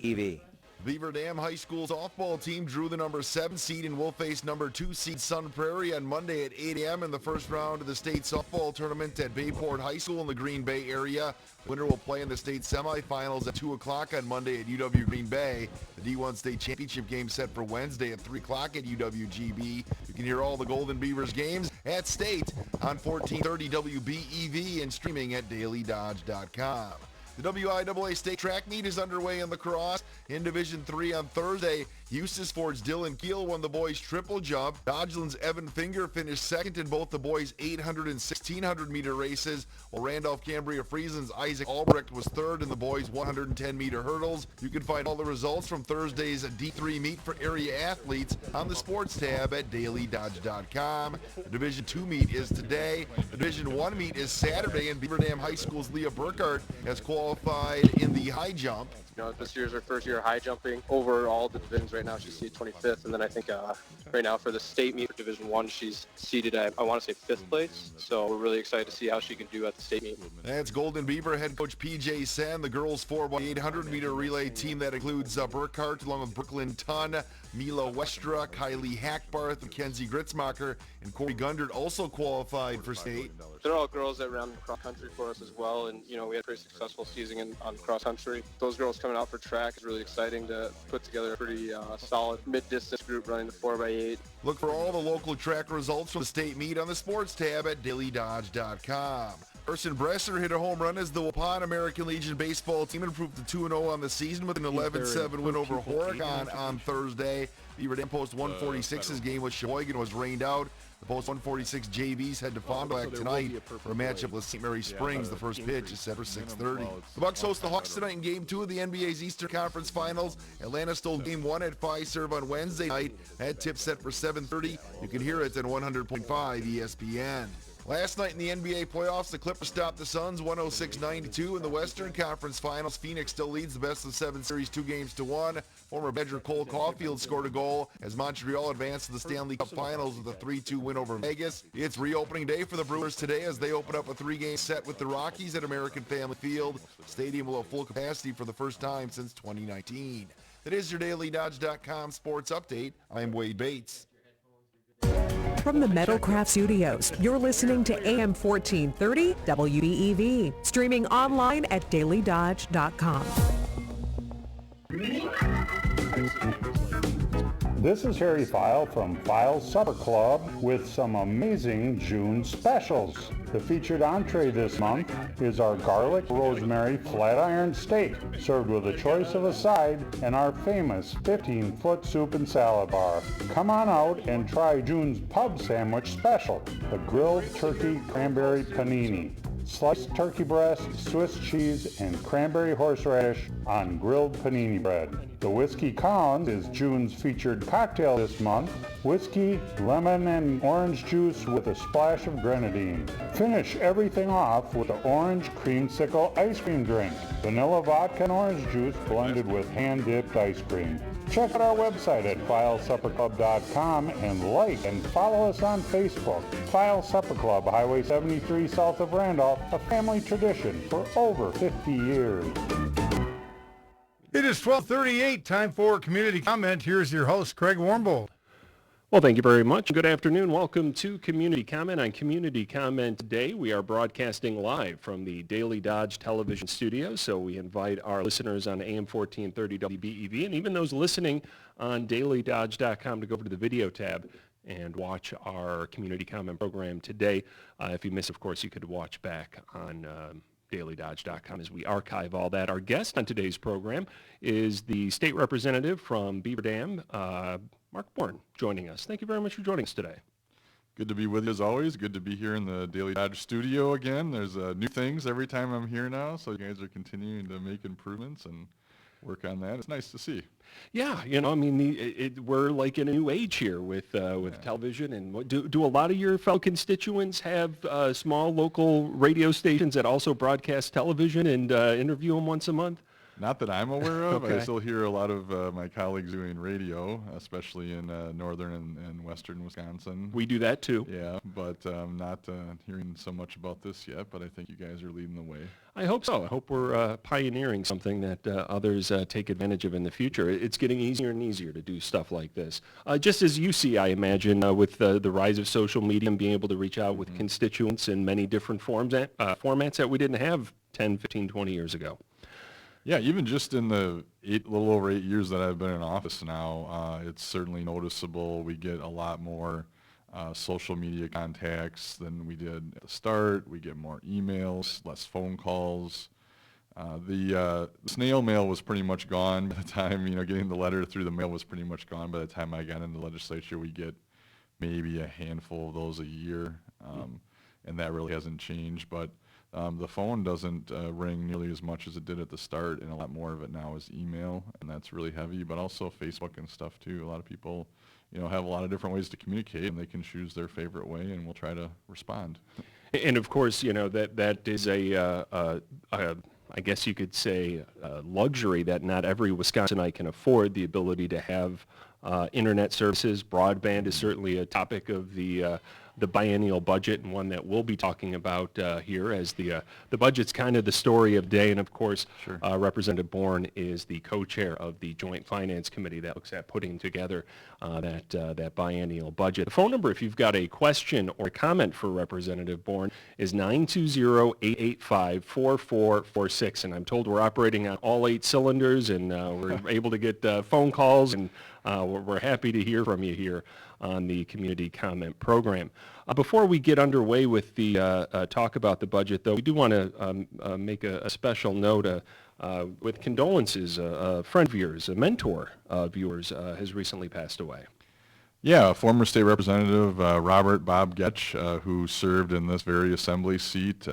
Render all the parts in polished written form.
WBEV. Beaver Dam High School softball team drew the number 7 seed and will face number 2 seed Sun Prairie on Monday at 8 a.m. in the first round of the state softball tournament at Bayport High School in the Green Bay area. The winner will play in the state semifinals at 2 o'clock on Monday at UW Green Bay. The D1 state championship game set for Wednesday at 3 o'clock at UWGB. You can hear all the Golden Beavers games at state on 1430 WBEV and streaming at dailydodge.com. The WIAA state track meet is underway in La Crosse. In Division 3 on Thursday, Eustis Ford's Dylan Keel won the boys' triple jump. Dodgeland's Evan Finger finished second in both the boys' 800 and 1600-meter races, while Randolph-Cambria-Friesen's Isaac Albrecht was third in the boys' 110-meter hurdles. You can find all the results from Thursday's D3 meet for area athletes on the sports tab at dailydodge.com. The Division 2 meet is today. The Division 1 meet is Saturday, and Beaver Dam High School's Leah Burkhardt has qualified in the high jump. This year's her first year high jumping over all the divisions. Right now she's seated 25th, and then I think right now for the state meet for Division 1, she's seated at, I want to say, 5th place. So we're really excited to see how she can do at the state meet. That's Golden Beaver head coach P.J. Sen. The girls' 4x800-meter relay team that includes Burkhardt along with Brooklyn Tunn, Mila Westra, Kylie Hackbarth, Mackenzie Gritzmacher, and Corey Gundert also qualified for state. They're all girls that ran cross country for us as well, and we had a pretty successful season on cross country. Those girls coming out for track is really exciting to put together a pretty solid mid-distance group running the 4x8. Look for all the local track results from the state meet on the sports tab at dailydodge.com. Carson Bresser hit a home run as the Waupun American Legion baseball team improved to 2-0 on the season with an 11-7 win over Horicon on Thursday. Beaver Dam Post 146's game with Sheboygan was rained out. The Post 146 JVs head to Fond du Lac tonight for a matchup with St. Mary Springs. The first pitch is set for 6:30. The Bucks host the Hawks tonight in Game 2 of the NBA's Eastern Conference Finals. Atlanta stole Game 1 at Fiserv on Wednesday night. That tip set for 7:30. You can hear it on 100.5 ESPN. Last night in the NBA playoffs, the Clippers stopped the Suns 106-92 in the Western Conference Finals. Phoenix still leads the best-of-7 series 2-1. Former Badger Cole Caulfield scored a goal as Montreal advanced to the Stanley Cup Finals with a 3-2 win over Vegas. It's reopening day for the Brewers today as they open up a 3-game set with the Rockies at American Family Field. The stadium will have full capacity for the first time since 2019. That is your dailydodge.com sports update. I'm Wade Bates. From the Metalcraft Studios, you're listening to AM 1430 WBEV, streaming online at dailydodge.com. This is Harry File from File's Supper Club with some amazing June specials. The featured entree this month is our garlic rosemary flat iron steak, served with a choice of a side and our famous 15-foot soup and salad bar. Come on out and try June's pub sandwich special, the grilled turkey cranberry panini. Sliced turkey breast, Swiss cheese, and cranberry horseradish on grilled panini bread. The Whiskey Collins is June's featured cocktail this month. Whiskey, lemon, and orange juice with a splash of grenadine. Finish everything off with the orange creamsicle ice cream drink. Vanilla vodka and orange juice blended with hand-dipped ice cream. Check out our website at filesupperclub.com and like and follow us on Facebook. File Supper Club, Highway 73 south of Randolph, a family tradition for over 50 years. It is 12:38, time for Community Comment. Here's your host, Craig Warmbold. Well, thank you very much. Good afternoon. Welcome to Community Comment. On Community Comment today, we are broadcasting live from the Daily Dodge television studio. So we invite our listeners on AM 1430 WBEV and even those listening on dailydodge.com to go over to the video tab and watch our Community Comment program today. If you miss, of course, you could watch back on dailydodge.com as we archive all that. Our guest on today's program is the state representative from Beaver Dam, Mark Bourne, joining us. Thank you very much for joining us today. Good to be with you as always. Good to be here in the Daily Dodge studio again. There's new things every time I'm here now, so you guys are continuing to make improvements and work on that. It's nice to see. Yeah, we're like in a new age here with television. And do a lot of your fellow constituents have small local radio stations that also broadcast television and interview them once a month? Not that I'm aware of. Okay. I still hear a lot of my colleagues doing radio, especially in northern and western Wisconsin. We do that too. Yeah, but not hearing so much about this yet, but I think you guys are leading the way. I hope so. I hope we're pioneering something that others take advantage of in the future. It's getting easier and easier to do stuff like this. Just as you see, I imagine, with the rise of social media and being able to reach out with constituents in many different formats that we didn't have 10, 15, 20 years ago. Yeah, even just in the little over 8 years that I've been in office now, it's certainly noticeable. We get a lot more social media contacts than we did at the start. We get more emails, less phone calls. The snail mail was pretty much gone by the time, getting the letter through the mail was pretty much gone by the time I got into the legislature. We get maybe a handful of those a year, and that really hasn't changed. But the phone doesn't ring nearly as much as it did at the start, and a lot more of it now is email, and that's really heavy, but also Facebook and stuff too. A lot of people, have a lot of different ways to communicate, and they can choose their favorite way, and we'll try to respond. And of course, that is I guess you could say, luxury that not every Wisconsinite can afford, the ability to have internet services. Broadband is certainly a topic of the biennial budget, and one that we'll be talking about here, as the budget's kind of the story of the day. And of course, Sure. Representative Bourne is the co-chair of the Joint Finance Committee that looks at putting together that biennial budget. The phone number, if you've got a question or a comment for Representative Bourne, is 920-885-4446. And I'm told we're operating on all 8 cylinders, and we're able to get phone calls, and we're happy to hear from you here on the Community Comment Program. Before we get underway with the talk about the budget, though, we do want to make a special note with condolences. A friend of yours, a mentor of yours, has recently passed away. Yeah, former state representative Robert Bob Getch, who served in this very assembly seat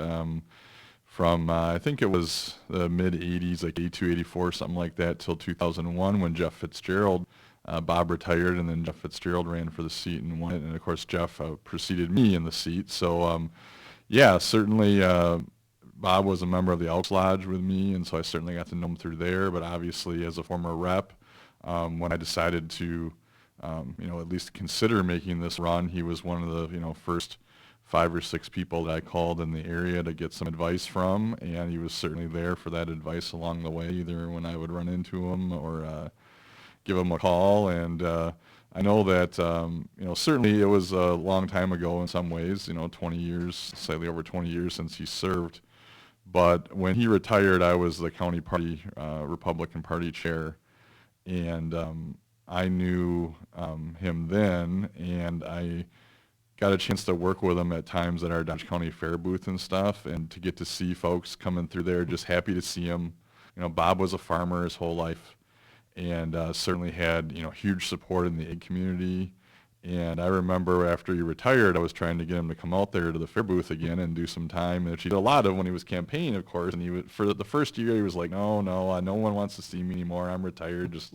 from, I think it was the mid-'80s, like 82, 84, something like that, till 2001, when Jeff Fitzgerald, Bob retired, and then Jeff Fitzgerald ran for the seat and won it. And of course, Jeff preceded me in the seat. So, yeah, certainly Bob was a member of the Elks Lodge with me, and so I certainly got to know him through there. But obviously, as a former rep, when I decided to, at least consider making this run, he was one of the, first 5 or 6 people that I called in the area to get some advice from, and he was certainly there for that advice along the way, either when I would run into him or give him a call. And I know that, certainly it was a long time ago in some ways, 20 years, slightly over 20 years since he served. But when he retired, I was the county party, Republican Party chair, and I knew him then, and I got a chance to work with him at times at our Dodge County Fair booth and stuff, and to get to see folks coming through there, just happy to see him. Bob was a farmer his whole life, and certainly had, huge support in the egg community. And I remember after he retired, I was trying to get him to come out there to the fair booth again and do some time, which he did a lot of when he was campaigning, of course. And he would, for the first year, he was like, no one wants to see me anymore. I'm retired. Just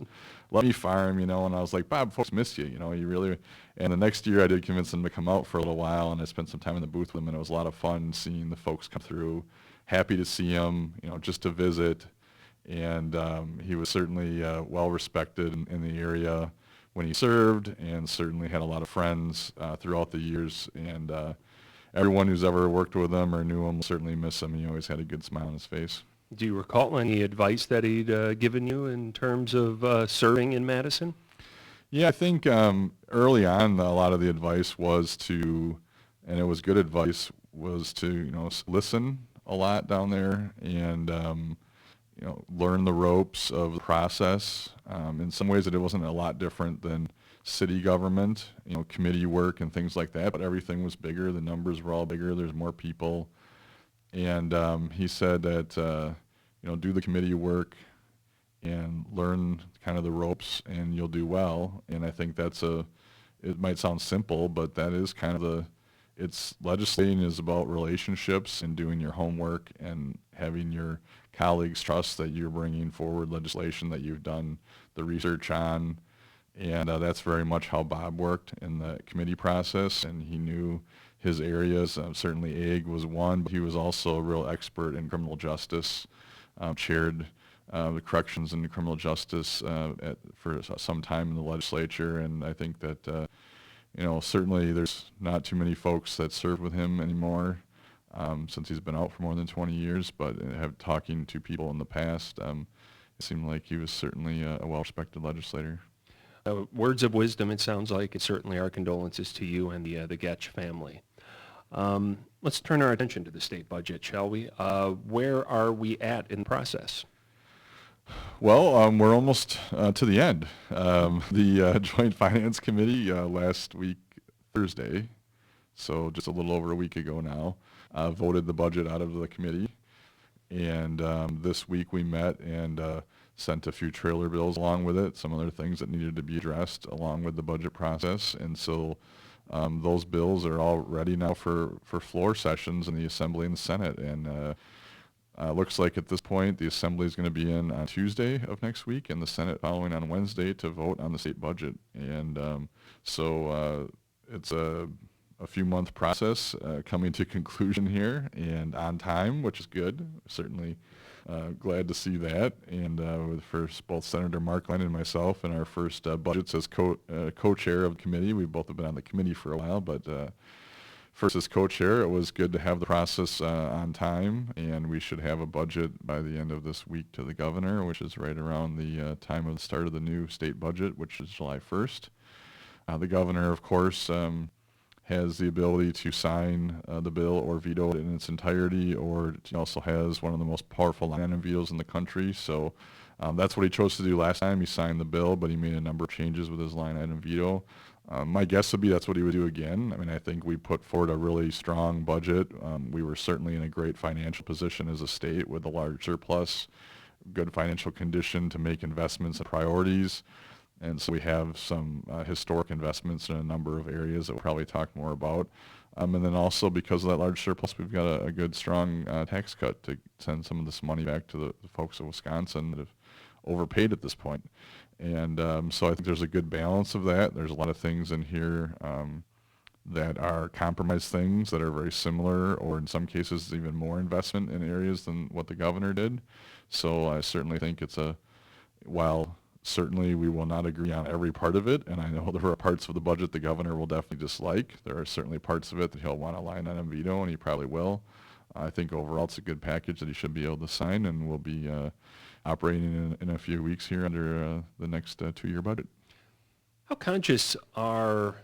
let me farm, And I was like, Bob, folks miss you, you really. And the next year, I did convince him to come out for a little while, and I spent some time in the booth with him, and it was a lot of fun seeing the folks come through. Happy to see him, just to visit. And he was certainly well respected in the area when he served, and certainly had a lot of friends throughout the years. And everyone who's ever worked with him or knew him will certainly miss him. He always had a good smile on his face. Do you recall any advice that he'd given you in terms of serving in Madison? Yeah, I think early on, a lot of the advice was to, and it was good advice, was to, listen a lot down there, and learn the ropes of the process. In some ways, it wasn't a lot different than city government, committee work and things like that, but everything was bigger. The numbers were all bigger. There's more people. And he said that, do the committee work and learn kind of the ropes, and you'll do well. And I think it might sound simple, but that is kind of legislating is about relationships and doing your homework and having your colleagues trust that you're bringing forward legislation that you've done the research on. And that's very much how Bob worked in the committee process, and he knew his areas. Certainly ag was one, but he was also a real expert in criminal justice, chaired the corrections and criminal justice for some time in the legislature, and I think that certainly there's not too many folks that serve with him anymore since he's been out for more than 20 years. But talking to people in the past, it seemed like he was certainly a well-respected legislator. Words of wisdom, it sounds like. It's certainly our condolences to you and the Getch family. Let's turn our attention to the state budget, shall we? Where are we at in the process? Well, we're almost to the end. The Joint Finance Committee last week, Thursday, so just a little over a week ago now, voted the budget out of the committee. And this week we met and sent a few trailer bills along with it, some other things that needed to be addressed along with the budget process. And so those bills are all ready now for floor sessions in the Assembly and the Senate. And looks like at this point the Assembly is going to be in on Tuesday of next week and the Senate following on Wednesday to vote on the state budget. And so it's a few-month process coming to conclusion here and on time, which is good. Certainly glad to see that. And with first both Senator Markline and myself in our first budgets as co-chair of the committee. We both have been on the committee for a while, but first as co-chair, it was good to have the process on time, and we should have a budget by the end of this week to the governor, which is right around the time of the start of the new state budget, which is July 1st. The governor, of course, has the ability to sign the bill or veto it in its entirety, or he also has one of the most powerful line item vetoes in the country. So that's what he chose to do last time. He signed the bill, but he made a number of changes with his line item veto. My guess would be that's what he would do again. I mean, I think we put forward a really strong budget. We were certainly in a great financial position as a state with a large surplus, good financial condition to make investments and priorities. And so we have some historic investments in a number of areas that we'll probably talk more about. And then also because of that large surplus, we've got a good, strong tax cut to send some of this money back to the folks of Wisconsin that have overpaid at this point. And so I think there's a good balance of that. There's a lot of things in here that are compromise things that are very similar, or in some cases even more investment in areas than what the governor did. So I certainly think while certainly we will not agree on every part of it, and I know there are parts of the budget the governor will definitely dislike. There are certainly parts of it that he'll want to line item veto, and he probably will. I think overall it's a good package that he should be able to sign, and we'll be operating in a few weeks here under the next 2-year budget. How conscious are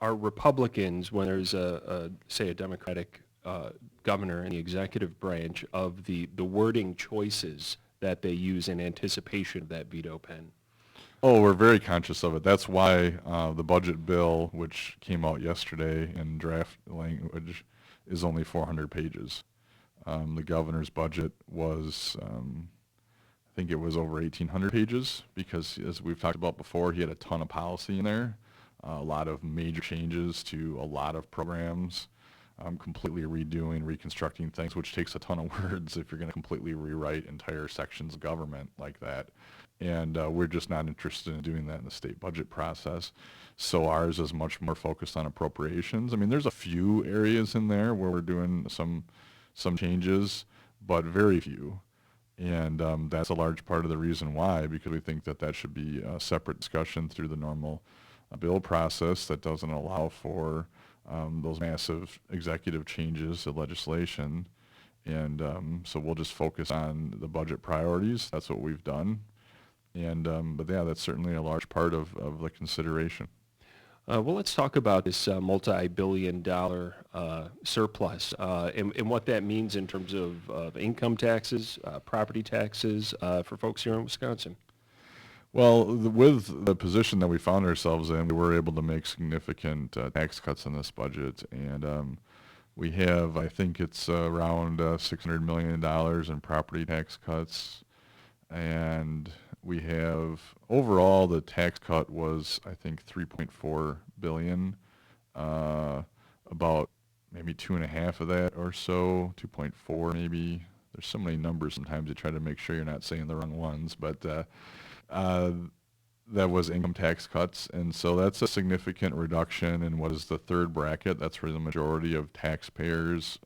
Republicans when there's say a Democratic governor in the executive branch of the wording choices that they use in anticipation of that veto pen? Oh, we're very conscious of it. That's why the budget bill, which came out yesterday in draft language, is only 400 pages. The governor's budget was, I think it was over 1,800 pages because, as we've talked about before, he had a ton of policy in there, a lot of major changes to a lot of programs, completely redoing, reconstructing things, which takes a ton of words if you're going to completely rewrite entire sections of government like that. And we're just not interested in doing that in the state budget process. So ours is much more focused on appropriations. I mean, there's a few areas in there where we're doing some changes, but very few. And that's a large part of the reason why, because we think that should be a separate discussion through the normal bill process that doesn't allow for those massive executive changes to legislation. And so we'll just focus on the budget priorities. That's what we've done. And but yeah, that's certainly a large part of the consideration. Well, let's talk about this multi-billion-dollar surplus and what that means in terms of income taxes, property taxes for folks here in Wisconsin. Well, with the position that we found ourselves in, we were able to make significant tax cuts in this budget. And we have, I think it's around $600 million in property tax cuts. And we have, overall, the tax cut was, I think, $3.4 billion, about maybe 2.5 of that or so, 2.4 maybe. There's so many numbers sometimes you try to make sure you're not saying the wrong ones, but that was income tax cuts. And so that's a significant reduction in what is the third bracket. That's where the majority of taxpayers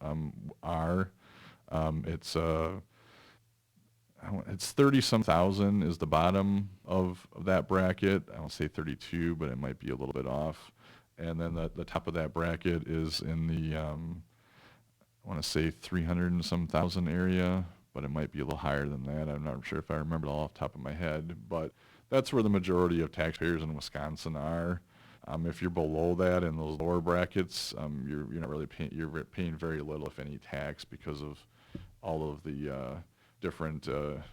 are. It's it's 30-some thousand is the bottom of that bracket. I don't say 32, but it might be a little bit off. And then the top of that bracket is in the, I want to say 300 and some thousand area, but it might be a little higher than that. I'm not sure if I remember it all off the top of my head, but that's where the majority of taxpayers in Wisconsin are. If you're below that in those lower brackets, you're not really you're paying very little, if any, tax because of all of the different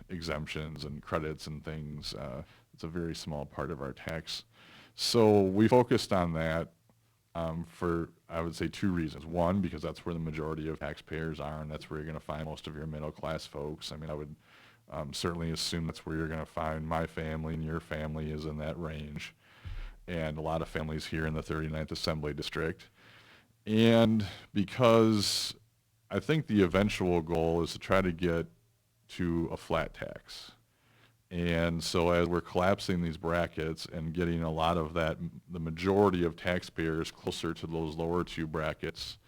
exemptions and credits and things. It's a very small part of our tax. So we focused on that for, I would say, two reasons. One, because that's where the majority of taxpayers are, and that's where you're going to find most of your middle class folks. I mean, I would certainly assume that's where you're going to find my family, and your family is in that range. And a lot of families here in the 39th Assembly District. And because I think the eventual goal is to try to get to a flat tax. And so as we're collapsing these brackets and getting a lot of that, the majority of taxpayers closer to those lower two brackets,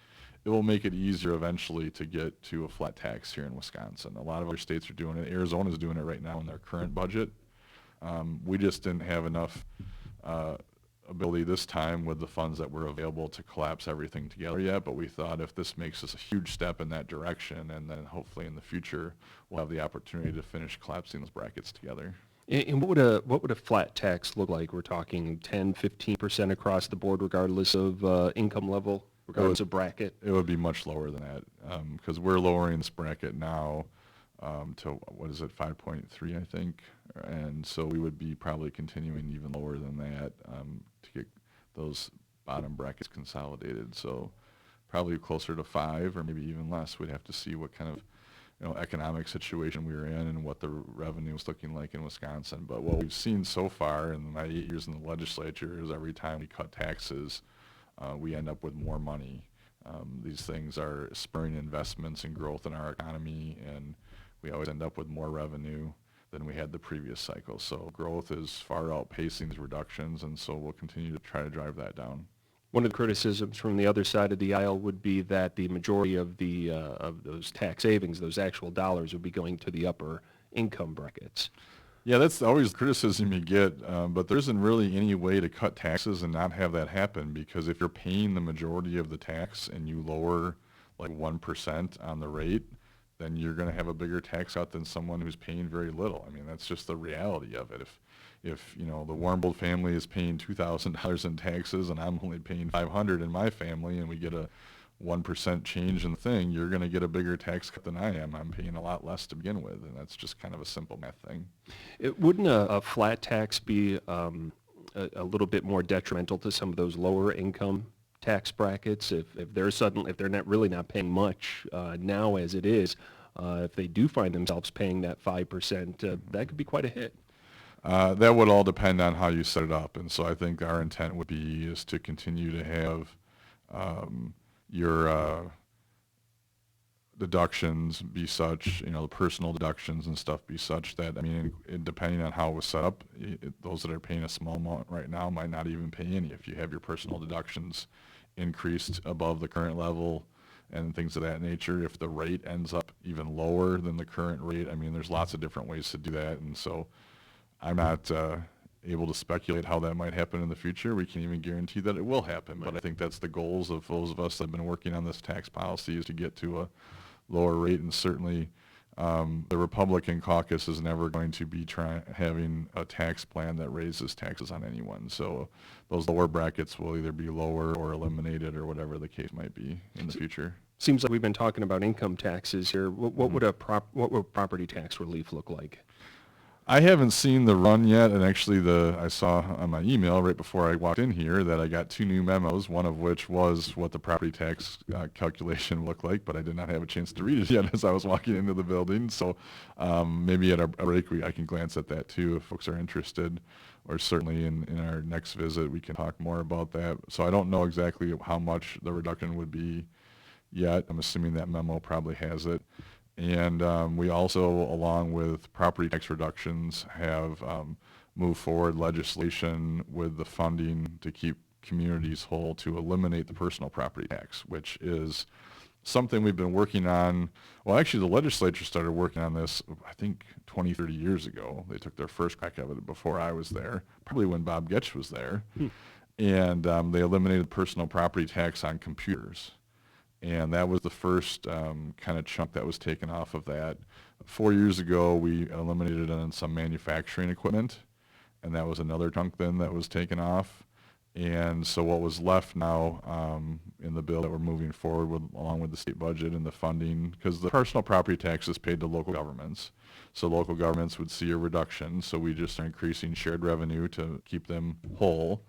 it will make it easier eventually to get to a flat tax here in Wisconsin. A lot of other states are doing it. Arizona's doing it right now in their current budget. We just didn't have enough ability this time with the funds that were available to collapse everything together yet, but we thought if this makes us a huge step in that direction, and then hopefully in the future we'll have the opportunity to finish collapsing those brackets together. And what would a flat tax look like? We're talking 10, 15% across the board, regardless of income level, regardless of bracket? It would be much lower than that, because we're lowering this bracket now to, what is it, 5.3, I think, and so we would be probably continuing even lower than that to get those bottom brackets consolidated. So probably closer to 5 or maybe even less. We'd have to see what kind of economic situation we were in and what the revenue was looking like in Wisconsin. But what we've seen so far in my 8 years in the legislature is every time we cut taxes, we end up with more money. These things are spurring investments and growth in our economy, and we always end up with more revenue than we had the previous cycle. So growth is far outpacing these reductions, and so we'll continue to try to drive that down. One of the criticisms from the other side of the aisle would be that the majority of the of those tax savings, those actual dollars, would be going to the upper income brackets. Yeah, that's always the criticism you get, but there isn't really any way to cut taxes and not have that happen, because if you're paying the majority of the tax and you lower like 1% on the rate, then you're going to have a bigger tax cut than someone who's paying very little. I mean, that's just the reality of it. If the Warmbold family is paying $2,000 in taxes and I'm only paying $500 in my family, and we get a 1% change in the thing, you're going to get a bigger tax cut than I am. I'm paying a lot less to begin with, and that's just kind of a simple math thing. Wouldn't a flat tax be a little bit more detrimental to some of those lower income tax brackets if they're not really not paying much now as it is? If they do find themselves paying that 5%, that could be quite a hit. That would all depend on how you set it up, and so I think our intent would be is to continue to have your deductions be such, the personal deductions and stuff be such that, I mean, depending on how it was set up, those that are paying a small amount right now might not even pay any. If you have your personal deductions increased above the current level and things of that nature, if the rate ends up even lower than the current rate, I mean, there's lots of different ways to do that, and so I'm not able to speculate how that might happen in the future. We can't even guarantee that it will happen, but I think that's the goals of those of us that have been working on this tax policy, is to get to a lower rate, and certainly the Republican caucus is never going to be having a tax plan that raises taxes on anyone. So those lower brackets will either be lower or eliminated or whatever the case might be in the future. Seems like we've been talking about income taxes here. What would property tax relief look like? I haven't seen the run yet, and actually I saw on my email right before I walked in here that I got 2 new memos, one of which was what the property tax calculation looked like, but I did not have a chance to read it yet as I was walking into the building. So maybe at our break I can glance at that too if folks are interested, or certainly in our next visit we can talk more about that. So I don't know exactly how much the reduction would be yet. I'm assuming that memo probably has it. And we also, along with property tax reductions, have moved forward legislation with the funding to keep communities whole to eliminate the personal property tax, which is something we've been working on. Well, actually, the legislature started working on this, I think, 20, 30 years ago. They took their first crack at it before I was there, probably when Bob Getch was there. And they eliminated personal property tax on computers. And that was the first kind of chunk that was taken off of that. 4 years ago, we eliminated it on some manufacturing equipment, and that was another chunk then that was taken off. And so what was left now in the bill that we're moving forward with, along with the state budget and the funding, because the personal property tax is paid to local governments, so local governments would see a reduction. So we just are increasing shared revenue to keep them whole,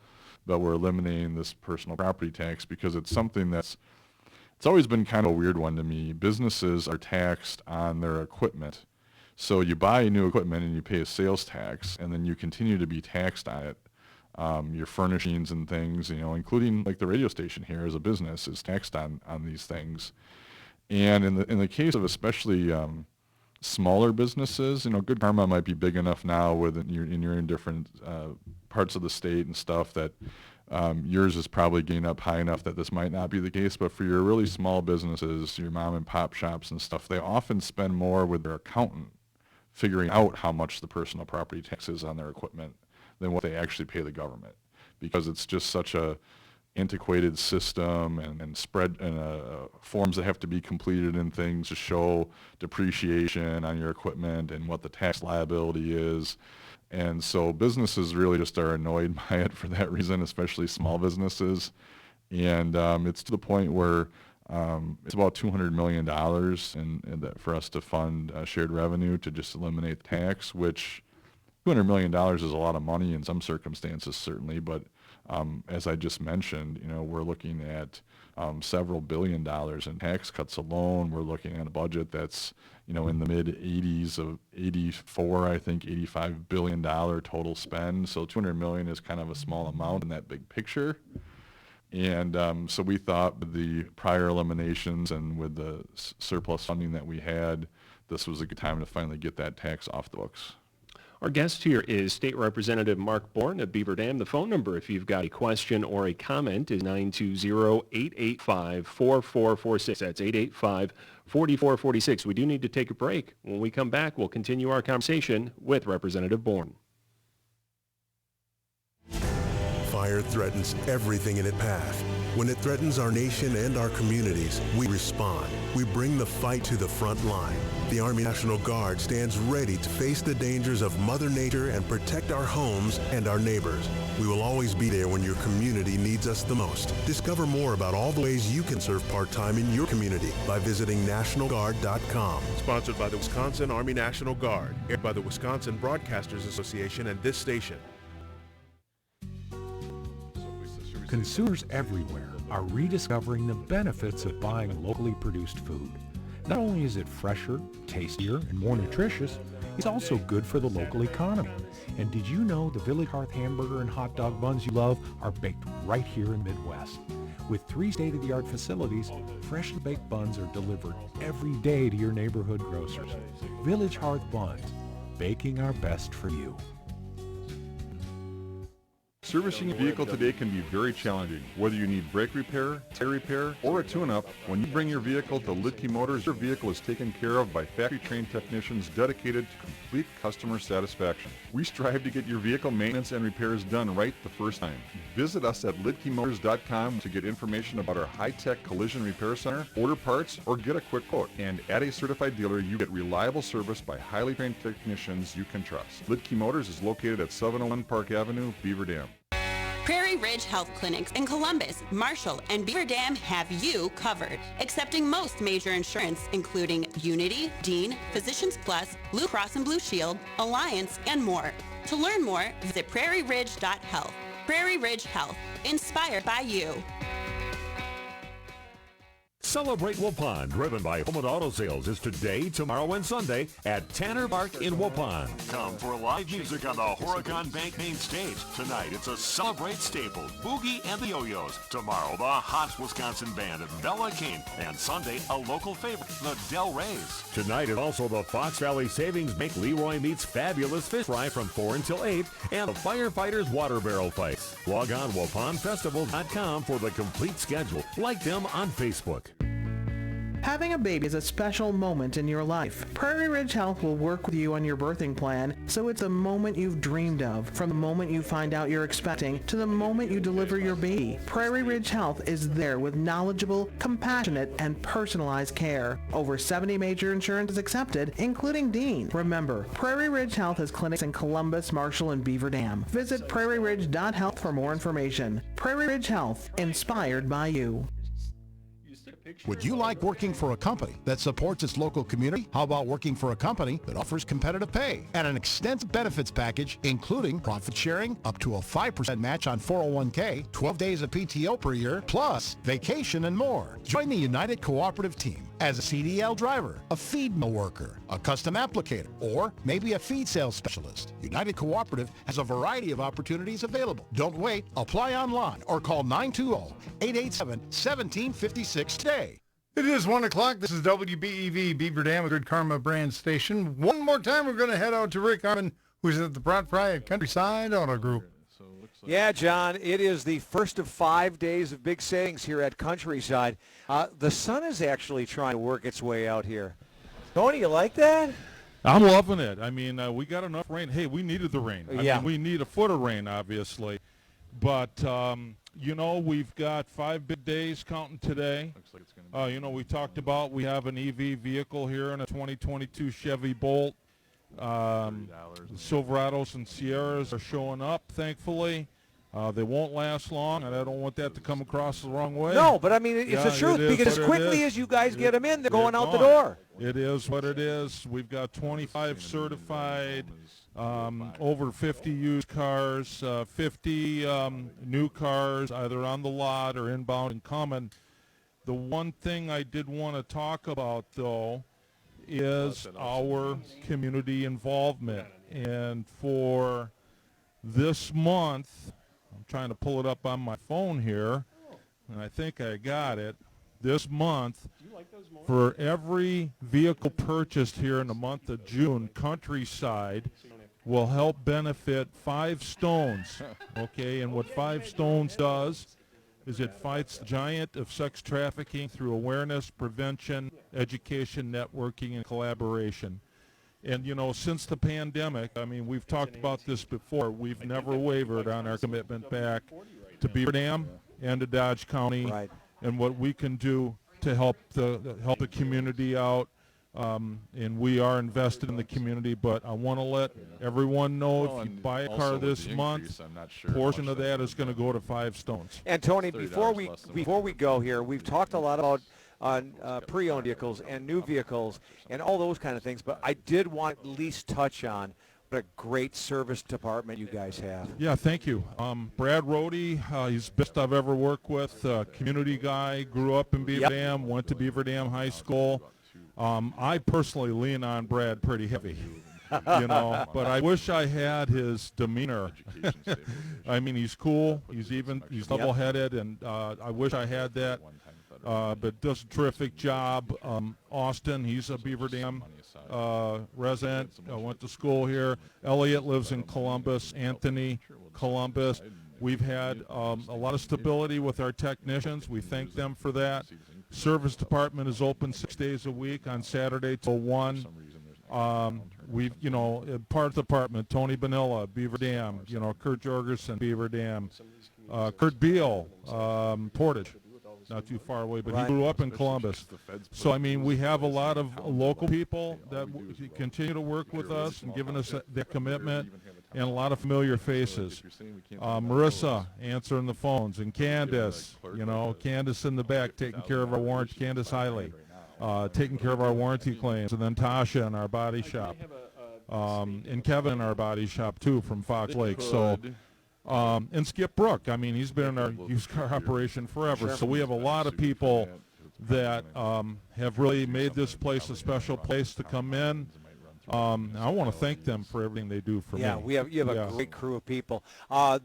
but we're eliminating this personal property tax because it's something it's always been kind of a weird one to me. Businesses are taxed on their equipment. So you buy new equipment and you pay a sales tax, and then you continue to be taxed on it. Your furnishings and things, including like the radio station here as a business is taxed on these things. And in the case of especially smaller businesses, Good Karma might be big enough now you're in different parts of the state and stuff that yours is probably getting up high enough that this might not be the case. But for your really small businesses, your mom and pop shops and stuff, they often spend more with their accountant figuring out how much the personal property tax is on their equipment than what they actually pay the government, because it's just such a antiquated system and spread and forms that have to be completed and things to show depreciation on your equipment and what the tax liability is. And so businesses really just are annoyed by it for that reason, especially small businesses. And it's to the point where it's about $200 million for us to fund shared revenue to just eliminate the tax, which $200 million is a lot of money in some circumstances, certainly, but as I just mentioned, we're looking at several $billion in tax cuts alone. We're looking at a budget that's, in the mid-80s of 84, I think, $85 billion total spend. So $200 million is kind of a small amount in that big picture. And so we thought with the prior eliminations and with the surplus funding that we had, this was a good time to finally get that tax off the books. Our guest here is State Representative Mark Bourne of Beaver Dam. The phone number, if you've got a question or a comment, is 920-885-4446. That's 885-4446. We do need to take a break. When we come back, we'll continue our conversation with Representative Bourne. Fire threatens everything in its path. When it threatens our nation and our communities, we respond. We bring the fight to the front line. The Army National Guard stands ready to face the dangers of Mother Nature and protect our homes and our neighbors. We will always be there when your community needs us the most. Discover more about all the ways you can serve part-time in your community by visiting nationalguard.com. Sponsored by the Wisconsin Army National Guard, aired by the Wisconsin Broadcasters Association and this station. Consumers everywhere are rediscovering the benefits of buying locally produced food. Not only is it fresher, tastier, and more nutritious, it's also good for the local economy. And did you know the Village Hearth hamburger and hot dog buns you love are baked right here in Midwest? With 3 state-of-the-art facilities, freshly baked buns are delivered every day to your neighborhood grocers. Village Hearth Buns, baking our best for you. Servicing a vehicle today can be very challenging. Whether you need brake repair, tire repair, or a tune-up, when you bring your vehicle to Lidke Motors, your vehicle is taken care of by factory-trained technicians dedicated to complete customer satisfaction. We strive to get your vehicle maintenance and repairs done right the first time. Visit us at lidkemotors.com to get information about our high-tech collision repair center, order parts, or get a quick quote. And at a certified dealer, you get reliable service by highly trained technicians you can trust. Lidke Motors is located at 701 Park Avenue, Beaver Dam. Prairie Ridge Health Clinics in Columbus, Marshall, and Beaver Dam have you covered. Accepting most major insurance, including Unity, Dean, Physicians Plus, Blue Cross and Blue Shield, Alliance, and more. To learn more, visit prairieridge.health. Prairie Ridge Health, inspired by you. Celebrate Waupun, driven by Home and Auto Sales, is today, tomorrow, and Sunday at Tanner Park in Waupun. Come for live music on the Horicon Bank main stage. Tonight, it's a Celebrate staple, Boogie and the Yo-Yos. Tomorrow, the hot Wisconsin band of Bella King. And Sunday, a local favorite, the Del Reys. Tonight is also the Fox Valley Savings Bank Leroy Meats Fabulous Fish Fry from 4 until 8, and the Firefighters Water Barrel Fights. Log on WaupunFestival.com for the complete schedule. Like them on Facebook. Having a baby is a special moment in your life. Prairie Ridge Health will work with you on your birthing plan so it's the moment you've dreamed of, from the moment you find out you're expecting to the moment you deliver your baby. Prairie Ridge Health is there with knowledgeable, compassionate, and personalized care. Over 70 major insurances accepted, including Dean. Remember, Prairie Ridge Health has clinics in Columbus, Marshall, and Beaver Dam. Visit prairieridge.health for more information. Prairie Ridge Health, inspired by you. Would you like working for a company that supports its local community? How about working for a company that offers competitive pay and an extensive benefits package, including profit sharing, up to a 5% match on 401k, 12 days of PTO per year, plus vacation and more? Join the United Cooperative team as a CDL driver, a feed mill worker, a custom applicator, or maybe a feed sales specialist. United Cooperative has a variety of opportunities available. Don't wait. Apply online or call 920-887-1756 today. It is 1 o'clock. This is WBEV Beaver Dam, a Good Karma brand station. One more time, we're going to head out to Rick Armin, who's at the Broad Fry at Countryside Auto Group. Yeah, John, it is the first of 5 days of big savings here at Countryside. The sun is actually trying to work its way out here. Tony, you like that? I'm loving it. I mean, we got enough rain. Hey, we needed the rain. I mean, we need a foot of rain, obviously. But, you know, we've got 5 big days counting today. Looks like it's going to be you know, we talked about we have an EV vehicle here in a 2022 Chevy Bolt. The Silverados and Sierras are showing up, thankfully. They won't last long, and I don't want that to come across the wrong way. No, but I mean, it's the truth, because as quickly as you guys get them in, they're going out the door. It is what it is. We've got 25 certified, over 50 used cars, 50 new cars, either on the lot or inbound and coming. The one thing I did want to talk about, though, is our community involvement. And for this month, I'm trying to pull it up on my phone here, and I think I got it. This month, for every vehicle purchased here in the month of June, Countryside will help benefit 5 Stones. Okay, and what 5 Stones does is it fights the giant of sex trafficking through awareness, prevention, education, networking, and collaboration. And, you know, since the pandemic, I mean, we've talked about this before, we've never wavered on our commitment back to Beaver Dam and to Dodge County, and what we can do to help the community out. And we are invested in the community, but I want to let everyone know if you buy a car this month, portion of that is going to go to 5 Stones. And Tony, before we go here, we've talked a lot about on pre-owned vehicles and new vehicles and all those kind of things, but I did want to at least touch on what a great service department you guys have. Yeah, thank you. Brad Rohde, he's the best I've ever worked with, community guy, grew up in Beaver Dam, went to Beaver Dam High School. I personally lean on Brad pretty heavy, you know, but I wish I had his demeanor. I mean, he's cool, he's level-headed, and I wish I had that. But does a terrific job. Austin, he's a Beaver Dam resident, went to school here. Elliot lives in Columbus. Anthony, Columbus. We've had a lot of stability with our technicians. We thank them for that. Service department is open 6 days a week on Saturday till 1. We've, you know, parts department, Tony Bonilla, Beaver Dam, you know, Kurt Jorgensen, Beaver Dam, Kurt Beal, Portage. Not too far away, but he grew up in Columbus. So, I mean, we have a lot of local people that continue to work with us and giving us their commitment, and a lot of familiar faces. Marissa answering the phones, and Candace, you know, Candace in the back taking care of our warranty, Candace Hiley, taking care of our warranty claims, and then Tasha in our body shop, and Kevin in our body shop, too, from Fox Lake. So. And Skip Brook, I mean, he's been in our used car operation forever. So we have a lot of people that have really made this place a special place to come in. I want to thank them for everything they do for me. Yeah, you have a great crew of people.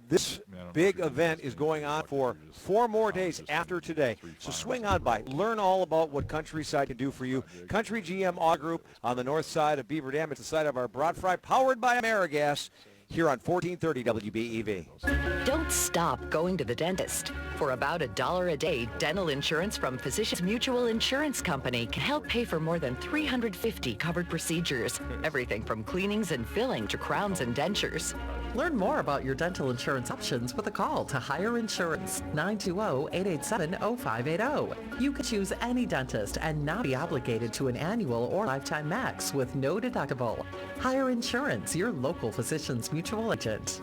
This big event is going on for 4 more days after today. So swing on by. Learn all about what Countryside can do for you. Country GM Auto Group on the north side of Beaver Dam. It's the side of our Broad Fry, powered by AmeriGas, here on 1430 WBEV. Don't stop going to the dentist. For about $1 a day, dental insurance from Physicians Mutual Insurance Company can help pay for more than 350 covered procedures. Everything from cleanings and filling to crowns and dentures. Learn more about your dental insurance options with a call to Higher Insurance, 920-887-0580. You can choose any dentist and not be obligated to an annual or lifetime max with no deductible. Higher Insurance, your local Physicians Mutual agent.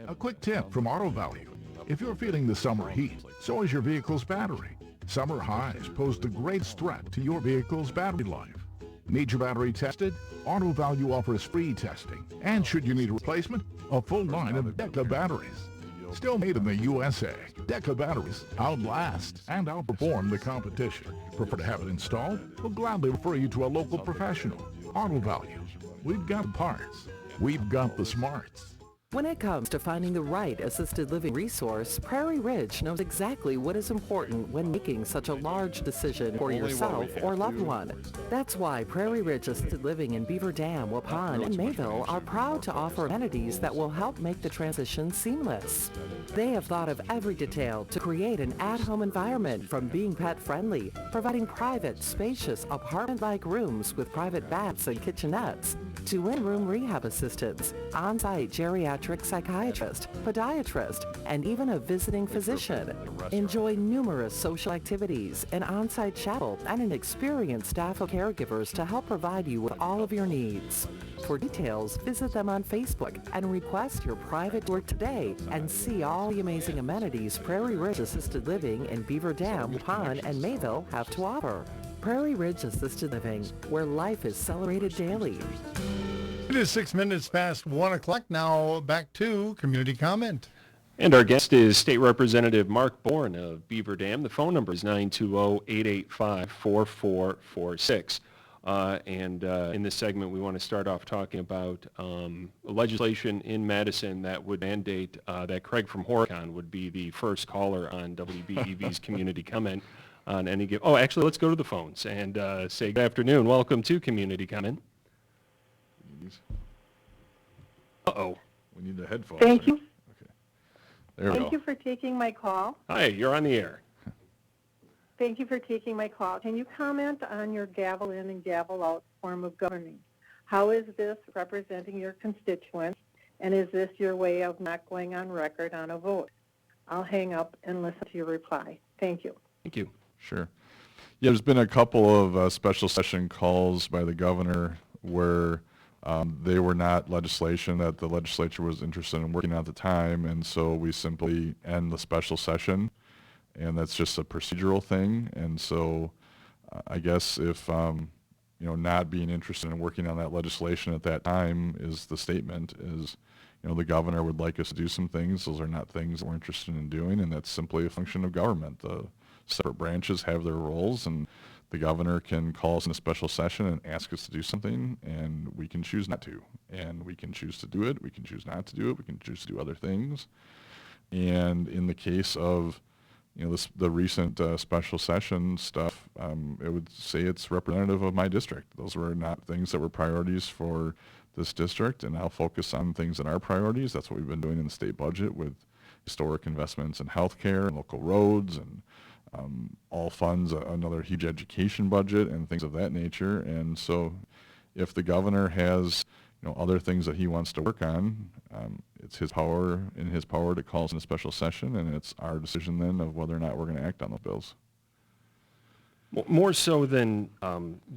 A quick tip from Auto Value. If you're feeling the summer heat, so is your vehicle's battery. Summer highs pose the greatest threat to your vehicle's battery life. Need your battery tested? Auto Value offers free testing. And should you need a replacement, a full line of Deca batteries. Still made in the USA, Deca batteries outlast and outperform the competition. Prefer to have it installed? We'll gladly refer you to a local professional. Auto Value. We've got the parts. We've got the smarts. When it comes to finding the right assisted living resource, Prairie Ridge knows exactly what is important when making such a large decision for yourself or loved one. That's why Prairie Ridge Assisted Living in Beaver Dam, Waupun, and Mayville are proud to offer amenities that will help make the transition seamless. They have thought of every detail to create an at-home environment, from being pet-friendly, providing private, spacious, apartment-like rooms with private baths and kitchenettes, to in-room rehab assistance, on-site geriatric psychiatrist, podiatrist, and even a visiting physician. Enjoy numerous social activities, an on-site chapel, and an experienced staff of caregivers to help provide you with all of your needs. For details, visit them on Facebook and request your private tour today and see all the amazing amenities Prairie Ridge Assisted Living in Beaver Dam, Waupun, and Mayville have to offer. Prairie Ridge Assisted Living, where life is celebrated daily. It is 6 minutes past 1 o'clock. Now back to community comment. And our guest is State Representative Mark Bourne of Beaver Dam. The phone number is 920-885-4446. In this segment, we want to start off talking about legislation in Madison that would mandate that Craig from Horicon would be the first caller on WBEV's community comment on any given. Oh, actually, let's go to the phones and say good afternoon. Welcome to community comment. Uh-oh. We need the headphones. Thank you. Okay. There we go. Thank you for taking my call. Hi, you're on the air. Thank you for taking my call. Can you comment on your gavel in and gavel out form of governing? How is this representing your constituents, and is this your way of not going on record on a vote? I'll hang up and listen to your reply. Thank you. Thank you. Sure. Yeah, there's been a couple of special session calls by the governor where they were not legislation that the legislature was interested in working on at the time, and so we simply end the special session, and that's just a procedural thing. And so I guess if not being interested in working on that legislation at that time is the statement, is the governor would like us to do some things. Those are not things that we're interested in doing, and that's simply a function of government. The separate branches have their roles, and the governor can call us in a special session and ask us to do something, and we can choose not to. And we can choose to do it. We can choose not to do it. We can choose to do other things. And in the case of the recent special session stuff, it would say it's representative of my district. Those were not things that were priorities for this district, and I'll focus on things that are priorities. That's what we've been doing in the state budget with historic investments in healthcare and local roads, and all funds, another huge education budget and things of that nature. And so if the governor has other things that he wants to work on, it's his power to call us in a special session, and it's our decision then of whether or not we're going to act on those bills. More so than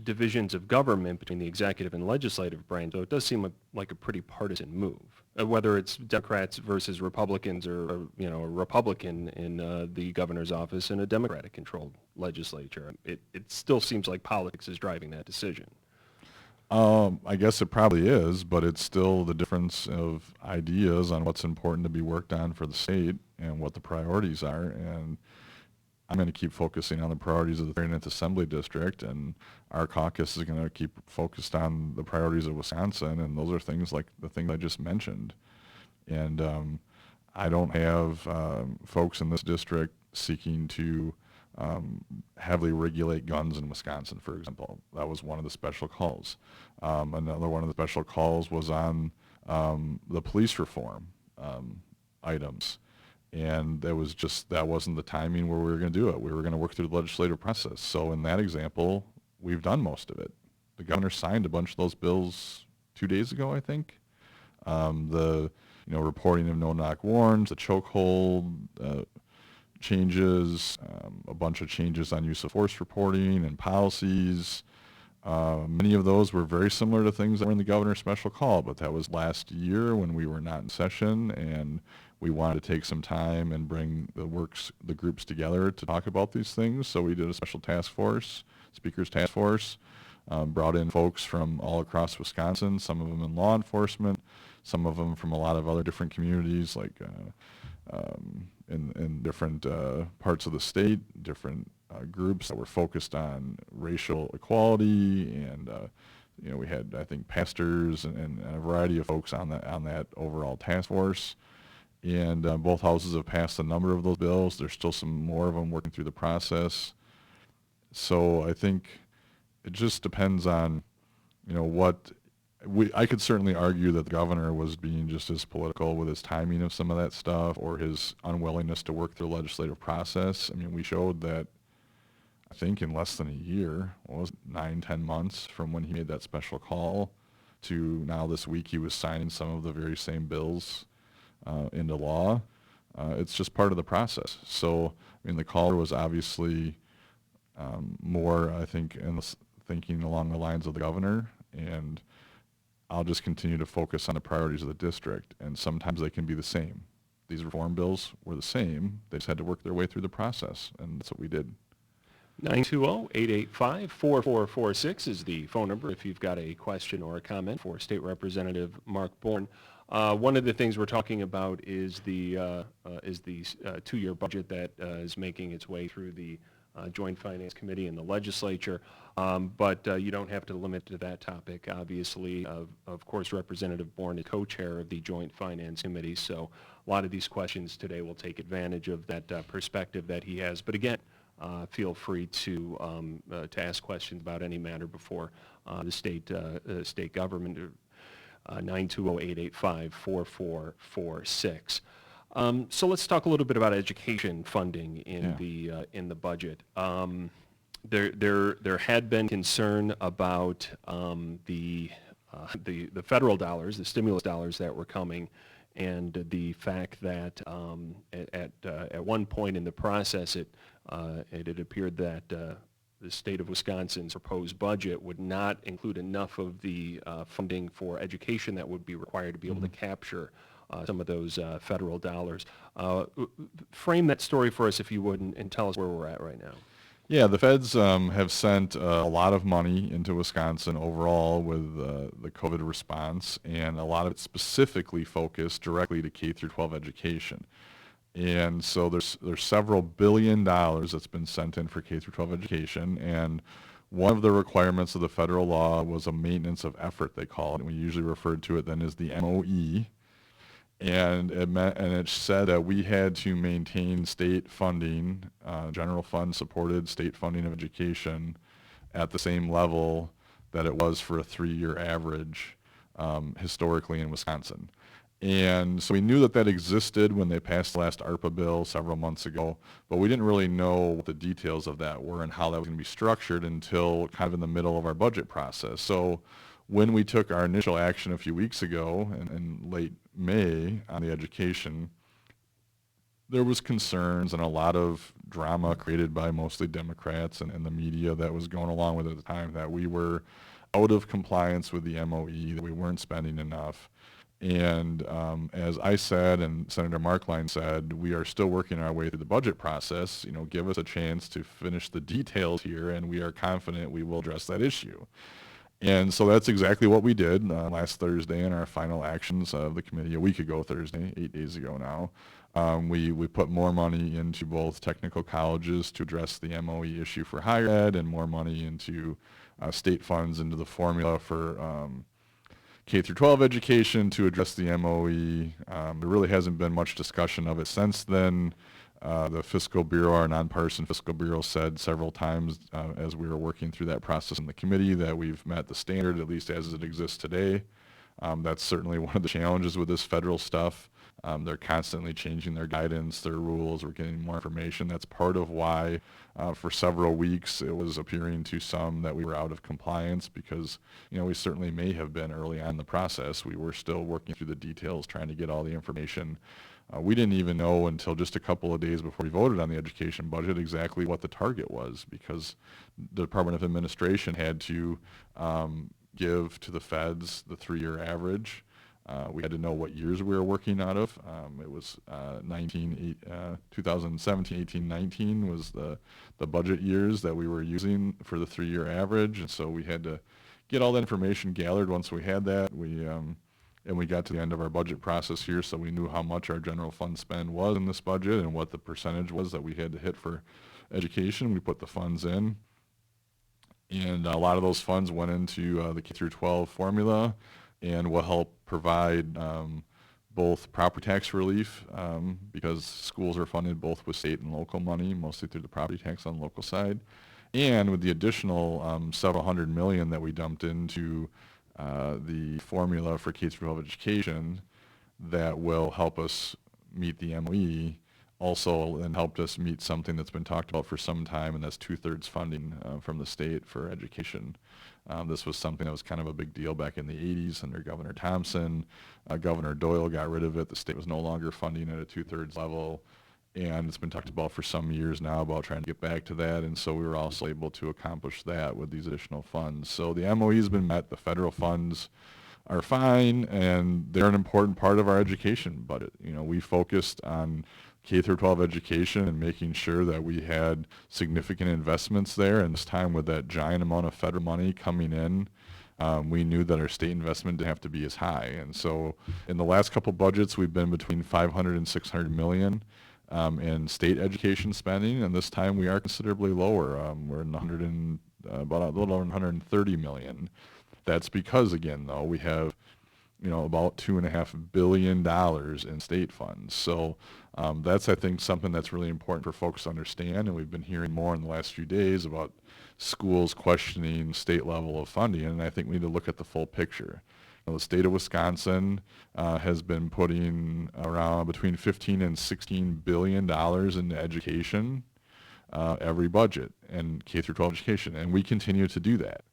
divisions of government between the executive and legislative branch, so it does seem like a pretty partisan move. Whether it's Democrats versus Republicans, or a Republican in the governor's office and a Democratic-controlled legislature, it still seems like politics is driving that decision. I guess it probably is, but it's still the difference of ideas on what's important to be worked on for the state and what the priorities are. And I'm going to keep focusing on the priorities of the 39th Assembly District, and our caucus is going to keep focused on the priorities of Wisconsin, and those are things like the things I just mentioned. And I don't have folks in this district seeking to heavily regulate guns in Wisconsin, for example. That was one of the special calls. Another one of the special calls was on the police reform items. And that wasn't the timing where we were going to do it. We were going to work through the legislative process. So in that example, we've done most of it. The governor signed a bunch of those bills 2 days ago, I think. Reporting of no-knock warrants, the chokehold changes, a bunch of changes on use of force reporting and policies. Many of those were very similar to things that were in the governor's special call, but that was last year when we were not in session, and we wanted to take some time and bring the groups together to talk about these things. So we did a special task force, speakers task force, brought in folks from all across Wisconsin, some of them in law enforcement, some of them from a lot of other different communities, like in different parts of the state, different groups that were focused on racial equality, and we had, I think, pastors and a variety of folks on that overall task force. And both houses have passed a number of those bills. There's still some more of them working through the process. So I think it just depends on, I could certainly argue that the governor was being just as political with his timing of some of that stuff, or his unwillingness to work through the legislative process. I mean, we showed that, I think, in less than a year, 9-10 months from when he made that special call to now this week, he was signing some of the very same bills into law. It's just part of the process. So, I mean, the caller was obviously more, I think, thinking along the lines of the governor, and I'll just continue to focus on the priorities of the district, and sometimes they can be the same. These reform bills were the same. They just had to work their way through the process, and that's what we did. 920-885-4446 is the phone number if you've got a question or a comment for State Representative Mark Bourne. One of the things we're talking about is the two-year budget that is making its way through the Joint Finance Committee in the legislature, but you don't have to limit to that topic. Obviously, of course, Representative Bourne is co-chair of the Joint Finance Committee, so a lot of these questions today will take advantage of that perspective that he has. But again, feel free to ask questions about any matter before the state government. 920-885-4446. So let's talk a little bit about education funding in the budget. There had been concern about the federal dollars, the stimulus dollars that were coming, and the fact that at one point in the process it had appeared that the state of Wisconsin's proposed budget would not include enough of the funding for education that would be required to be able to capture some of those federal dollars. Frame that story for us, if you would, and tell us where we're at right now. Yeah, the feds have sent a lot of money into Wisconsin overall with the COVID response, and a lot of it specifically focused directly to K through 12 education. And so there's several $1 billion that's been sent in for K through 12 education, and one of the requirements of the federal law was a maintenance of effort, they call it, and we usually refer to it then as the MOE. And it said that we had to maintain state funding, general fund supported state funding of education at the same level that it was for a 3-year average historically in Wisconsin. And so we knew that existed when they passed the last ARPA bill several months ago, but we didn't really know what the details of that were and how that was going to be structured until kind of in the middle of our budget process. So when we took our initial action a few weeks ago in late May on the education, there was concerns and a lot of drama created by mostly Democrats and the media that was going along with it at the time, that we were out of compliance with the MOE, that we weren't spending enough. And as I said and Senator Markline said, we are still working our way through the budget process. Give us a chance to finish the details here, and we are confident we will address that issue. And so that's exactly what we did last Thursday in our final actions of the committee a week ago Thursday, 8 days ago now. We put more money into both technical colleges to address the MOE issue for higher ed, and more money into state funds into the formula for K through 12 education to address the MOE. There really hasn't been much discussion of it since then. The Fiscal Bureau, our nonpartisan Fiscal Bureau, said several times as we were working through that process in the committee that we've met the standard, at least as it exists today. That's certainly one of the challenges with this federal stuff. They're constantly changing their guidance, their rules. We're getting more information. That's part of why for several weeks it was appearing to some that we were out of compliance because, we certainly may have been early on in the process. We were still working through the details, trying to get all the information. We didn't even know until just a couple of days before we voted on the education budget exactly what the target was because the Department of Administration had to give to the feds the 3-year average. We had to know what years we were working out of. It was 2017, 18, 19 was the budget years that we were using for the 3-year average. And so we had to get all that information gathered. Once we had that, and we got to the end of our budget process here, so we knew how much our general fund spend was in this budget and what the percentage was that we had to hit for education. We put the funds in. And a lot of those funds went into the K through 12 formula and will help provide both property tax relief because schools are funded both with state and local money, mostly through the property tax on the local side, and with the additional several hundred million that we dumped into the formula for K through 12 education that will help us meet the MOE, also and helped us meet something that's been talked about for some time, and that's 2/3 funding from the state for education. This was something that was kind of a big deal back in the 80s under Governor Thompson. Governor Doyle got rid of it. The state was no longer funding at a 2/3 level, and it's been talked about for some years now about trying to get back to that, and so we were also able to accomplish that with these additional funds. So the MOE has been met. The federal funds are fine, and they're an important part of our education budget. We focused on K through 12 education and making sure that we had significant investments there. And this time with that giant amount of federal money coming in, we knew that our state investment didn't have to be as high. And so in the last couple budgets, we've been between 500 and 600 million in state education spending. And this time we are considerably lower. We're in about a little over 130 million. That's because, again, though, we have about $2.5 billion in state funds. So that's, I think, something that's really important for folks to understand. And we've been hearing more in the last few days about schools questioning state level of funding. And I think we need to look at the full picture. The state of Wisconsin has been putting around between $15 and $16 billion into education every budget and K through 12 education. And we continue to do that.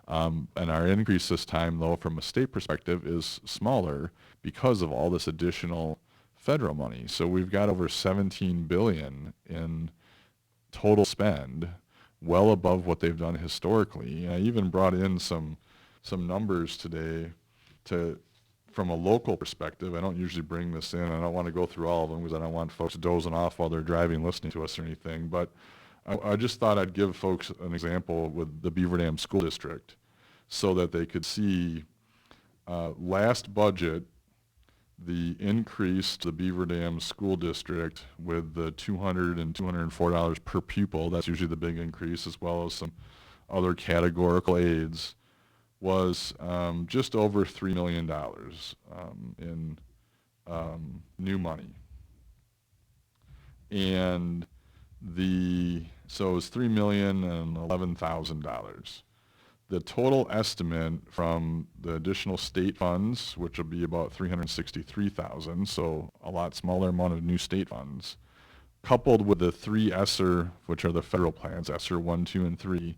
And our increase this time, though, from a state perspective is smaller because of all this additional federal money. So we've got over $17 billion in total spend, well above what they've done historically. And I even brought in some numbers today from a local perspective. I don't usually bring this in. I don't want to go through all of them because I don't want folks dozing off while they're driving, listening to us or anything. But I just thought I'd give folks an example with the Beaver Dam School District so that they could see last budget, the increase to the Beaver Dam School District with the $200 and $204 per pupil, that's usually the big increase, as well as some other categorical aids, was just over $3 million in new money. And so it was $3,011,000. The total estimate from the additional state funds, which will be about $363,000, so a lot smaller amount of new state funds, coupled with the 3 ESSER, which are the federal plans, ESSER 1, 2, and 3,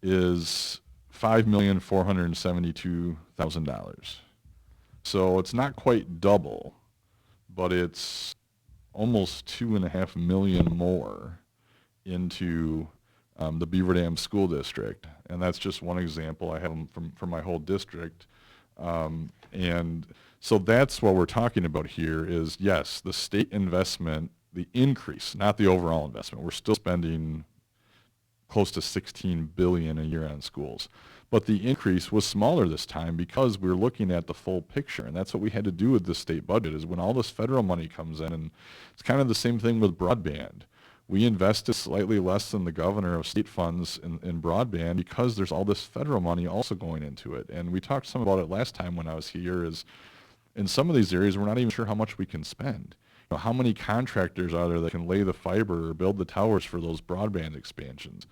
is $5,472,000. So it's not quite double, but it's almost $2.5 million more into the Beaver Dam School District. And that's just one example. I have them from my whole district. And so that's what we're talking about here is, yes, the state investment, the increase, not the overall investment. We're still spending close to $16 billion a year on schools. But the increase was smaller this time because we're looking at the full picture. And that's what we had to do with the state budget is when all this federal money comes in, and it's kind of the same thing with broadband. We invested slightly less than the governor of state funds in broadband because there's all this federal money also going into it. And we talked some about it last time when I was here is in some of these areas, we're not even sure how much we can spend. How many contractors are there that can lay the fiber or build the towers for those broadband expansions?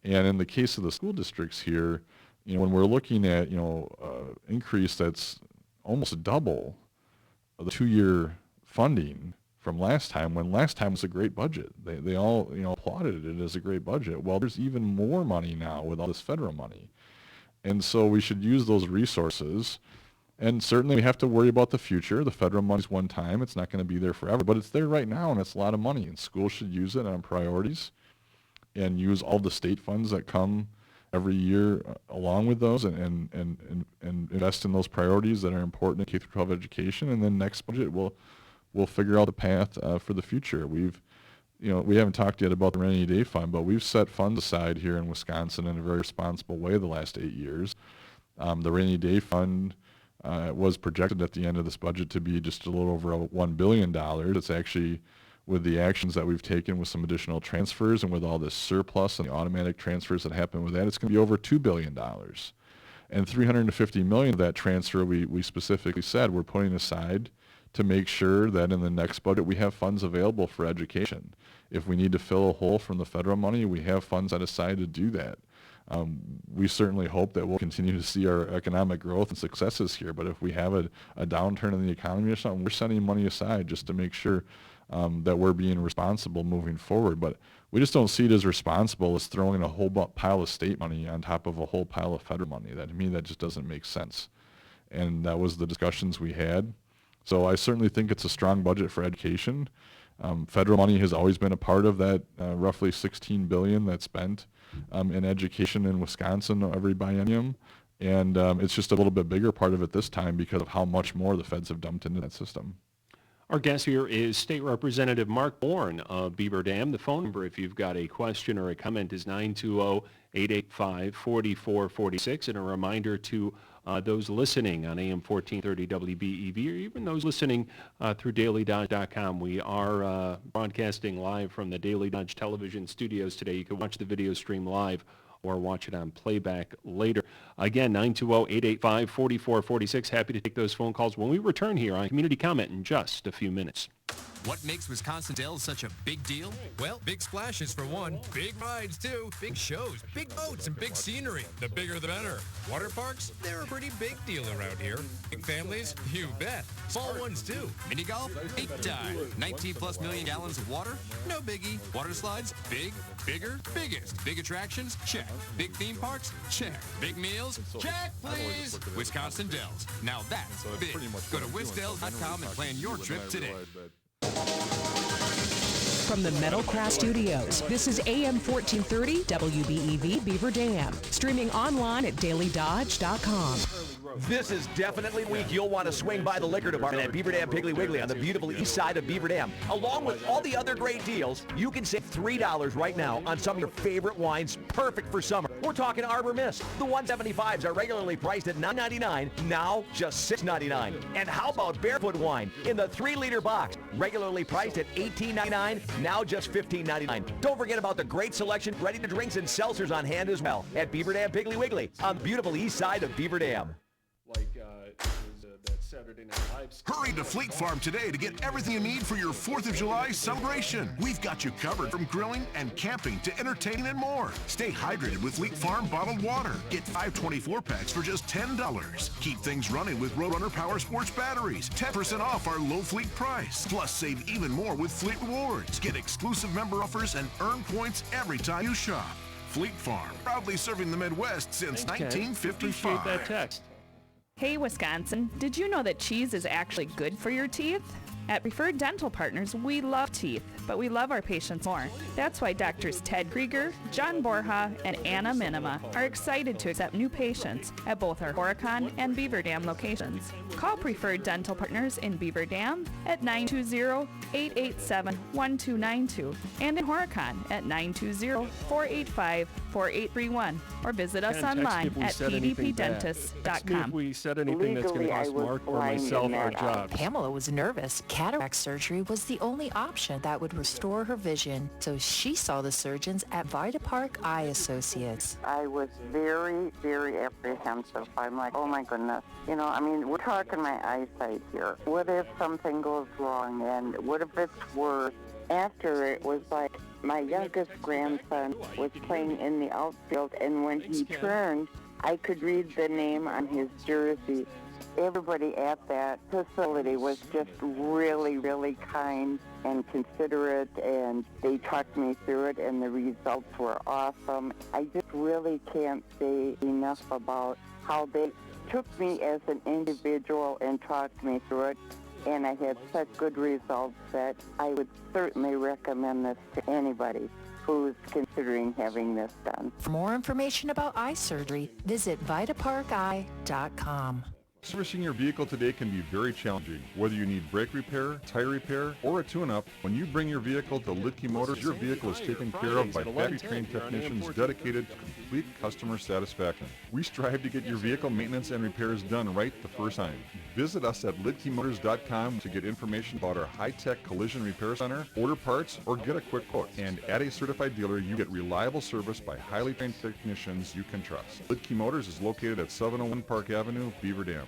And in the case of the school districts here, when we're looking at, increase that's almost double, the 2-year funding from last time, when last time was a great budget. They all, applauded it as a great budget. Well, there's even more money now with all this federal money. And so we should use those resources. And certainly we have to worry about the future. The federal money's one time. It's not going to be there forever. But it's there right now, and it's a lot of money. And schools should use it on priorities and use all the state funds that come every year along with those and invest in those priorities that are important in K-12 education. And then next budget, we'll figure out the path for the future. We haven't talked yet about the rainy day fund, but we've set funds aside here in Wisconsin in a very responsible way the last 8 years. The rainy day fund was projected at the end of this budget to be just a little over $1 billion. It's actually, with the actions that we've taken with some additional transfers and with all this surplus and the automatic transfers that happen with that, it's going to be over $2 billion. And $350 million of that transfer, we specifically said we're putting aside to make sure that in the next budget we have funds available for education. If we need to fill a hole from the federal money, we have funds set aside to do that. We certainly hope that we'll continue to see our economic growth and successes here, but if we have a downturn in the economy or something, we're setting money aside just to make sure that we're being responsible moving forward. But we just don't see it as responsible as throwing a whole pile of state money on top of a whole pile of federal money. To me, that just doesn't make sense. And that was the discussions we had. So I certainly think it's a strong budget for education. Federal money has always been a part of that roughly $16 billion that's spent in education in Wisconsin every biennium. And it's just a little bit bigger part of it this time because of how much more the feds have dumped into that system. Our guest here is State Representative Mark Bourne of Beaver Dam. The phone number, if you've got a question or a comment, is 920-885-4446. And a reminder to those listening on AM 1430 WBEV, or even those listening through dailydodge.com. We are broadcasting live from the Daily Dodge television studios today. You can watch the video stream live or watch it on playback later. Again, 920-885-4446. Happy to take those phone calls when we return here on Community Comment in just a few minutes. What makes Wisconsin Dells such a big deal? Well, big splashes for one, big rides too, big shows, big boats, and big scenery. The bigger the better. Water parks, they're a pretty big deal around here. Big families, you bet. Small ones too. Mini golf, big time. 19 plus million gallons of water? No biggie. Water slides, big, bigger, biggest. Big attractions? Check. Big theme parks? Check. Big meals? Check, please. Wisconsin Dells. Now that's big. Go to wisdells.com and plan your trip today. From the Metalcraft Studios, this is AM 1430 WBEV Beaver Dam, streaming online at dailydodge.com. This is definitely a week you'll want to swing by the liquor department at Beaver Dam Piggly Wiggly on the beautiful east side of Beaver Dam. Along with all the other great deals, you can save $3 right now on some of your favorite wines, perfect for summer. We're talking Arbor Mist. The 175s are regularly priced at $9.99, now just $6.99. And how about Barefoot wine in the 3-liter box, regularly priced at $18.99, now just $15.99. Don't forget about the great selection, ready-to-drinks and seltzers on hand as well at Beaver Dam Piggly Wiggly on the beautiful east side of Beaver Dam. That Saturday Night Live. Hurry to Fleet Farm today to get everything you need for your 4th of July celebration. We've got you covered from grilling and camping to entertaining and more. Stay hydrated with Fleet Farm bottled water. Get 5 24-packs for just $10. Keep things running with Roadrunner Power Sports batteries. 10% off our low fleet price. Plus, save even more with Fleet Rewards. Get exclusive member offers and earn points every time you shop. Fleet Farm, proudly serving the Midwest since 1955. Appreciate that text. Hey Wisconsin, did you know that cheese is actually good for your teeth? At Preferred Dental Partners, we love teeth, but we love our patients more. That's why Doctors Ted Krieger, John Borja, and Anna Minima are excited to accept new patients at both our Horicon and Beaver Dam locations. Call Preferred Dental Partners in Beaver Dam at 920-887-1292 and in Horicon at 920-485-4831 or visit us online at pdpdentist.com. If we said anything that's going to cost Mark or myself our jobs. Pamela was nervous. Cataract surgery was the only option that would restore her vision, so she saw the surgeons at Vita Park Eye Associates. I was very, very apprehensive. I'm like, oh my goodness. You know, I mean, we're talking my eyesight here. What if something goes wrong, and what if it's worse? After it was like my youngest grandson was playing in the outfield, and when he turned, I could read the name on his jersey, Everybody at that facility was just really, really kind and considerate, and they talked me through it, and the results were awesome. I just really can't say enough about how they took me as an individual and talked me through it, and I had such good results that I would certainly recommend this to anybody who's considering having this done. For more information about eye surgery, visit VitaParkEye.com. Servicing your vehicle today can be very challenging. Whether you need brake repair, tire repair, or a tune-up, when you bring your vehicle to Lidke Motors, your vehicle is taken care of by factory-trained technicians dedicated to complete customer satisfaction. We strive to get your vehicle maintenance and repairs done right the first time. Visit us at lidkemotors.com to get information about our high-tech collision repair center, order parts, or get a quick quote. And at a certified dealer, you get reliable service by highly trained technicians you can trust. Lidke Motors is located at 701 Park Avenue, Beaver Dam.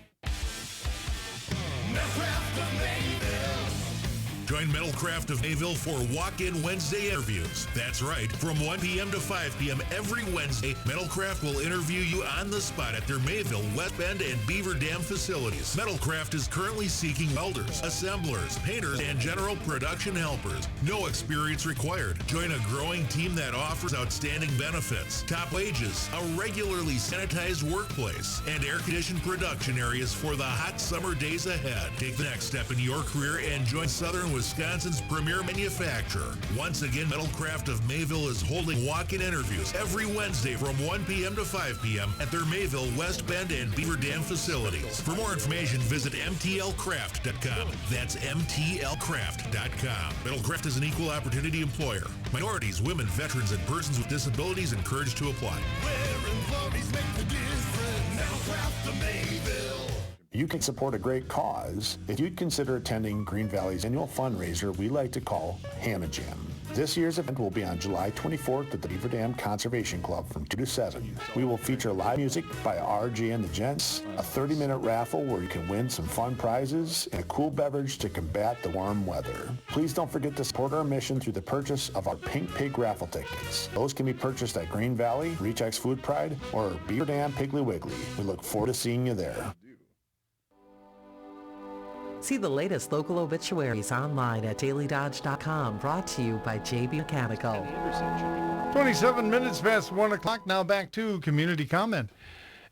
Join Metalcraft of Mayville for Walk-In Wednesday interviews. That's right, from 1 p.m. to 5 p.m. every Wednesday, Metalcraft will interview you on the spot at their Mayville, West Bend, and Beaver Dam facilities. Metalcraft is currently seeking welders, assemblers, painters, and general production helpers. No experience required. Join a growing team that offers outstanding benefits, top wages, a regularly sanitized workplace, and air-conditioned production areas for the hot summer days ahead. Take the next step in your career and join Southern Wisconsin's premier manufacturer. Once again, Metalcraft of Mayville is holding walk-in interviews every Wednesday from 1 p.m. to 5 p.m. at their Mayville, West Bend, and Beaver Dam facilities. For more information, visit mtlcraft.com. That's mtlcraft.com. Metalcraft is an equal opportunity employer. Minorities, women, veterans, and persons with disabilities encouraged to apply. Where employees make the difference. Metalcraft of Mayville. You can support a great cause if you'd consider attending Green Valley's annual fundraiser we like to call Ham and Jam. This year's event will be on July 24th at the Beaver Dam Conservation Club from 2 to 7. We will feature live music by RJ and the Gents, a 30-minute raffle where you can win some fun prizes, and a cool beverage to combat the warm weather. Please don't forget to support our mission through the purchase of our Pink Pig raffle tickets. Those can be purchased at Green Valley, Rechex Food Pride, or Beaver Dam Piggly Wiggly. We look forward to seeing you there. See the latest local obituaries online at dailydodge.com. Brought to you by JB Mechanical. 27 minutes past 1 o'clock. Now back to community comment.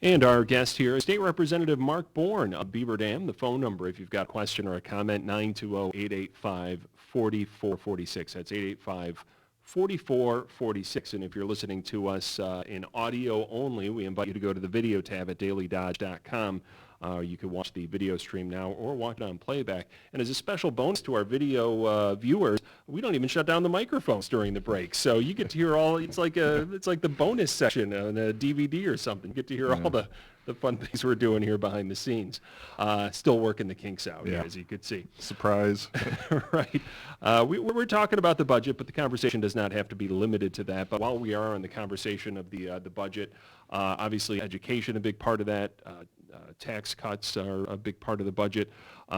And our guest here is State Representative Mark Bourne of Beaver Dam. The phone number, if you've got a question or a comment, 920-885-4446. That's 885-4446. And if you're listening to us in audio only, we invite you to go to the video tab at dailydodge.com. You can watch the video stream now or watch it on playback. And as a special bonus to our video viewers, we don't even shut down the microphones during the break. So you get to hear all, it's like the bonus section on a DVD or something. You get to hear all the fun things we're doing here behind the scenes. Still working the kinks out here, as you could see. Surprise. Right. We're talking about the budget, but the conversation does not have to be limited to that. But while we are on the conversation of the budget, obviously education, a big part of that. Tax cuts are a big part of the budget.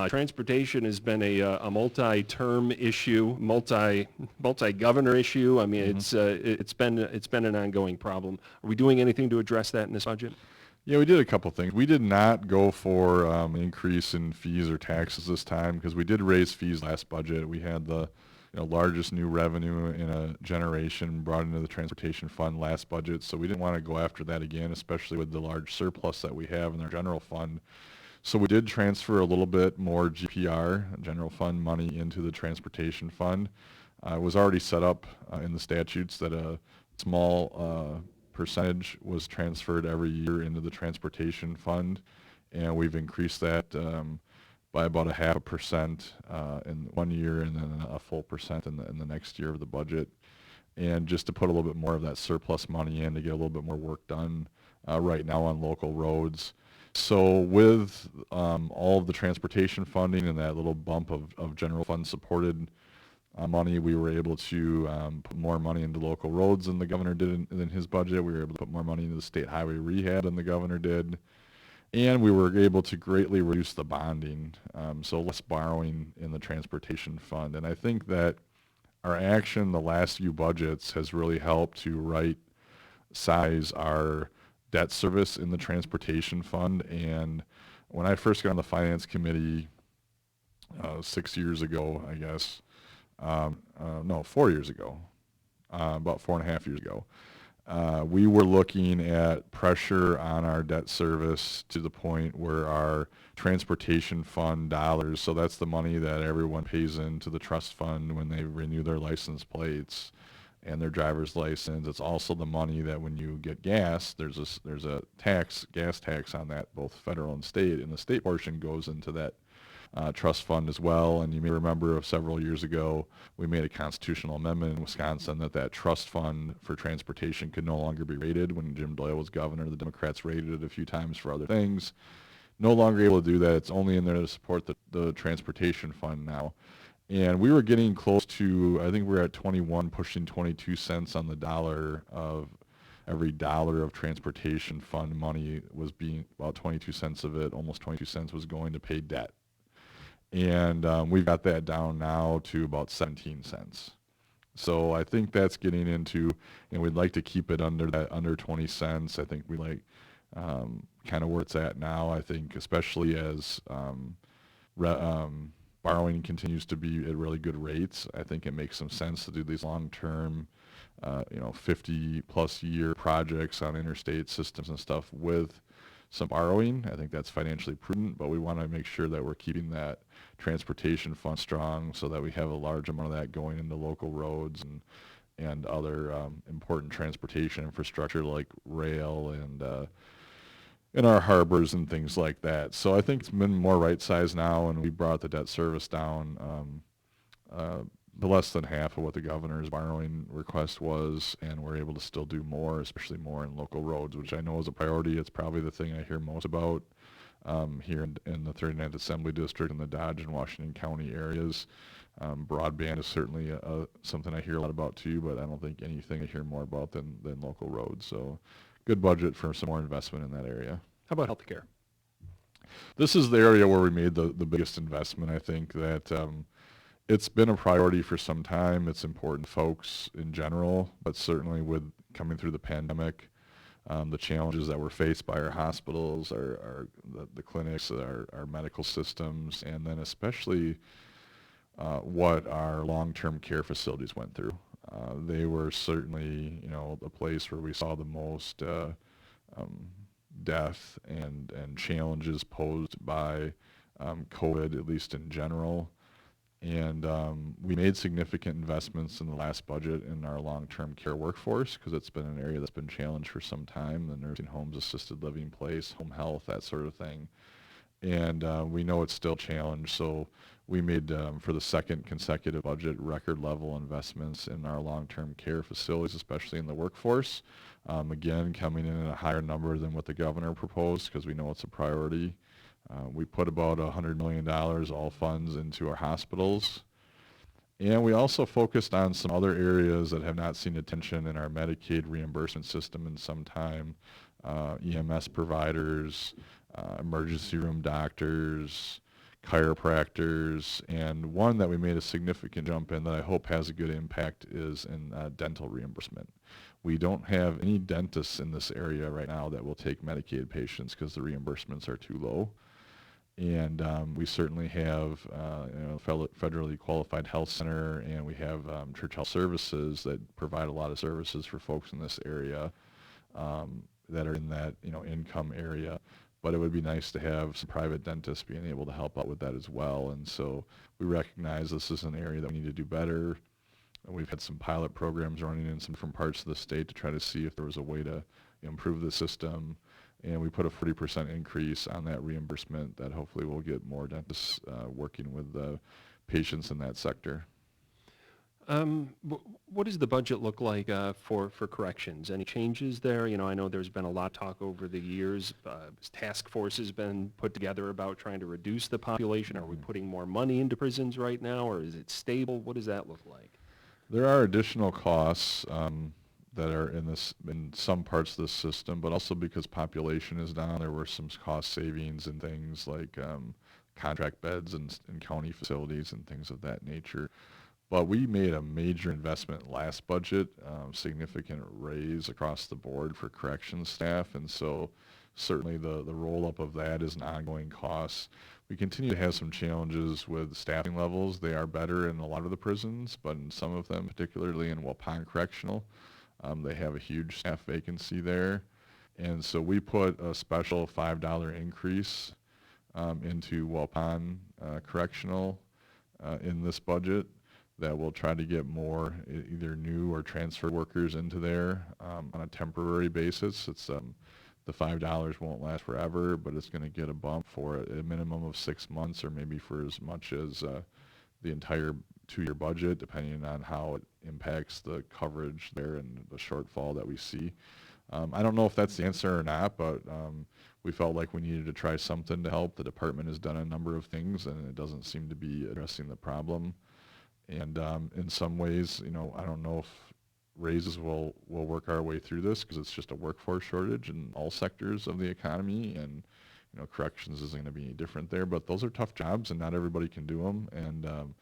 Transportation has been a multi-term issue, multi-governor issue. I mean, it's been an ongoing problem. Are we doing anything to address that in this budget? Yeah, we did a couple things. We did not go for an increase in fees or taxes this time because we did raise fees last budget. We had the largest new revenue in a generation brought into the transportation fund last budget, so we didn't want to go after that again, especially with the large surplus that we have in our general fund. So we did transfer a little bit more GPR, general fund money, into the transportation fund. It was already set up in the statutes that a small percentage was transferred every year into the transportation fund, and we've increased that by about 0.5% in 1 year, and then a full percent in the next year of the budget, and just to put a little bit more of that surplus money in to get a little bit more work done right now on local roads. So with all of the transportation funding and that little bump of general fund supported money, we were able to put more money into local roads than the governor did in his budget. We were able to put more money into the state highway rehab than the governor did. And we were able to greatly reduce the bonding, so less borrowing in the transportation fund. And I think that our action the last few budgets has really helped to right-size our debt service in the transportation fund and when I first got on the finance committee 6 years ago, I guess, no, 4 years ago, about 4.5 years ago, we were looking at pressure on our debt service to the point where our transportation fund dollars, so that's the money that everyone pays into the trust fund when they renew their license plates and their driver's license. It's also the money that when you get gas, there's a gas tax on that, both federal and state, and the state portion goes into that trust fund as well. And you may remember several years ago, we made a constitutional amendment in Wisconsin that trust fund for transportation could no longer be rated. When Jim Doyle was governor, the Democrats rated it a few times for other things. No longer able to do that. It's only in there to support the transportation fund now. And we were getting close to, I think we were at 21, pushing 22 cents on the dollar of every dollar of transportation fund money was being, about 22 cents of it, almost 22 cents was going to pay debt. And we've got that down now to about 17 cents. So I think that's getting into, and we'd like to keep it under 20 cents. I think we like kind of where it's at now. I think especially as borrowing continues to be at really good rates, I think it makes some sense to do these long-term, 50-plus year projects on interstate systems and stuff with some borrowing. I think that's financially prudent, but we want to make sure that we're keeping that transportation fund strong so that we have a large amount of that going into local roads and other important transportation infrastructure like rail and in our harbors and things like that. So I think it's been more right-sized now, and we brought the debt service down to less than half of what the governor's borrowing request was, and we're able to still do more, especially more in local roads, which I know is a priority. It's probably the thing I hear most about here in the 39th Assembly District and the Dodge and Washington County areas. Broadband is certainly something I hear a lot about too, but I don't think anything I hear more about than local roads. So good budget for some more investment in that area. How about healthcare? This is the area where we made the biggest investment. I think that it's been a priority for some time. It's important to folks in general, but certainly with coming through the pandemic, the challenges that were faced by our hospitals, the clinics, our medical systems, and then especially what our long-term care facilities went through. They were certainly, the place where we saw the most death and challenges posed by COVID, at least in general. And we made significant investments in the last budget in our long-term care workforce because it's been an area that's been challenged for some time, the nursing homes, assisted living place, home health, that sort of thing. And we know it's still challenged, so we made, for the second consecutive budget, record-level investments in our long-term care facilities, especially in the workforce. Again, coming in at a higher number than what the governor proposed because we know it's a priority. We put about $100 million, all funds, into our hospitals. And we also focused on some other areas that have not seen attention in our Medicaid reimbursement system in some time. EMS providers, emergency room doctors, chiropractors, and one that we made a significant jump in that I hope has a good impact is in dental reimbursement. We don't have any dentists in this area right now that will take Medicaid patients because the reimbursements are too low. And we certainly have federally qualified health center, and we have church health services that provide a lot of services for folks in this area that are in that income area. But it would be nice to have some private dentists being able to help out with that as well. And so we recognize this is an area that we need to do better. And we've had some pilot programs running in some different parts of the state to try to see if there was a way to improve the system. And we put a 40% increase on that reimbursement that hopefully will get more dentists working with patients in that sector. What does the budget look like for corrections? Any changes there? I know there's been a lot of talk over the years. Task force has been put together about trying to reduce the population. Are we putting more money into prisons right now, or is it stable? What does that look like? There are additional costs that are in some parts of the system, but also because population is down, there were some cost savings in things like contract beds in county facilities and things of that nature. But we made a major investment last budget, significant raise across the board for corrections staff, and so certainly the roll-up of that is an ongoing cost. We continue to have some challenges with staffing levels. They are better in a lot of the prisons, but in some of them, particularly in Waupun Correctional, they have a huge staff vacancy there. And so we put a special $5 increase into Waupun Correctional in this budget that will try to get more either new or transfer workers into there on a temporary basis. It's the $5 won't last forever, but it's going to get a bump for a minimum of 6 months, or maybe for as much as the entire 2-year budget, depending on how it impacts the coverage there and the shortfall that we see. I don't know if that's the answer or not, but we felt like we needed to try something to help. The department has done a number of things, and it doesn't seem to be addressing the problem. And in some ways, I don't know if raises will work our way through this, because it's just a workforce shortage in all sectors of the economy, and corrections isn't going to be any different there. But those are tough jobs, and not everybody can do them. And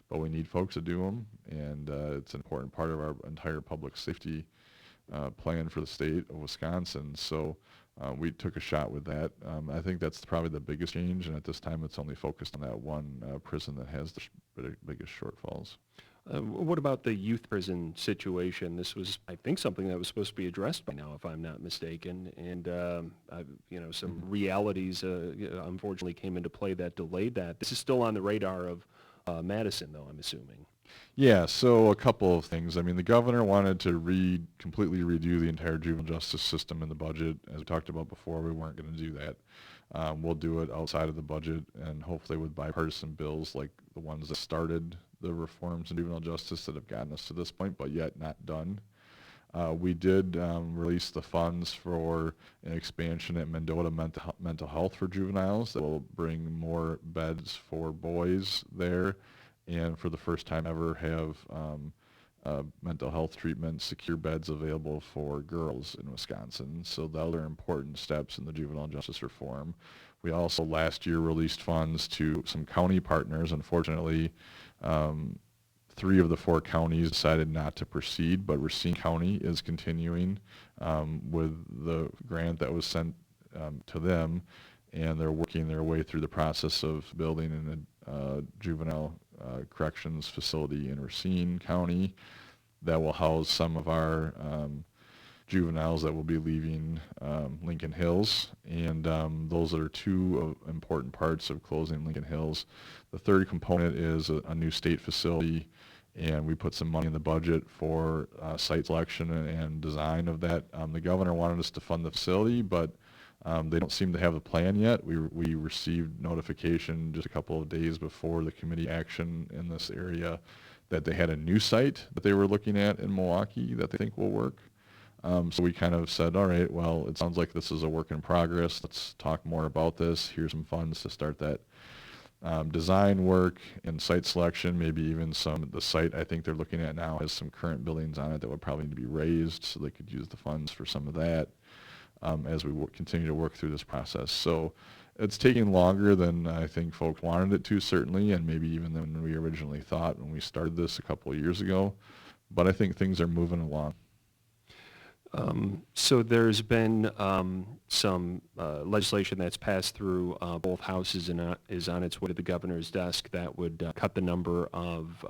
but we need folks to do them, and it's an important part of our entire public safety plan for the state of Wisconsin. So we took a shot with that. I think that's probably the biggest change, and at this time it's only focused on that one prison that has the biggest shortfalls. What about the youth prison situation? This was, I think, something that was supposed to be addressed by now, if I'm not mistaken. And some realities, unfortunately, came into play that delayed that. This is still on the radar of Madison, though, I'm assuming. Yeah, so a couple of things. I mean, the governor wanted to completely redo the entire juvenile justice system in the budget. As we talked about before, we weren't going to do that. We'll do it outside of the budget, and hopefully with bipartisan bills like the ones that started the reforms in juvenile justice that have gotten us to this point, but yet not done. We did release the funds for an expansion at Mendota Mental Health for juveniles that will bring more beds for boys there, and for the first time ever have mental health treatment, secure beds available for girls in Wisconsin. So those are important steps in the juvenile justice reform. We also last year released funds to some county partners. Unfortunately, 3 of the 4 counties decided not to proceed, but Racine County is continuing with the grant that was sent to them, and they're working their way through the process of building a juvenile corrections facility in Racine County that will house some of our juveniles that will be leaving Lincoln Hills, and those are 2 important parts of closing Lincoln Hills. The third component is a new state facility, and we put some money in the budget for site selection and design of that. The governor wanted us to fund the facility, but they don't seem to have a plan yet. We received notification just a couple of days before the committee action in this area that they had a new site that they were looking at in Milwaukee that they think will work. So we kind of said, all right, well, it sounds like this is a work in progress. Let's talk more about this. Here's some funds to start that design work and site selection, maybe even the site I think they're looking at now has some current buildings on it that would probably need to be raised, so they could use the funds for some of that as we continue to work through this process. So it's taking longer than I think folks wanted it to, certainly, and maybe even than we originally thought when we started this a couple of years ago. But I think things are moving along. So there's been some legislation that's passed through both houses and is on its way to the governor's desk that would cut the number of,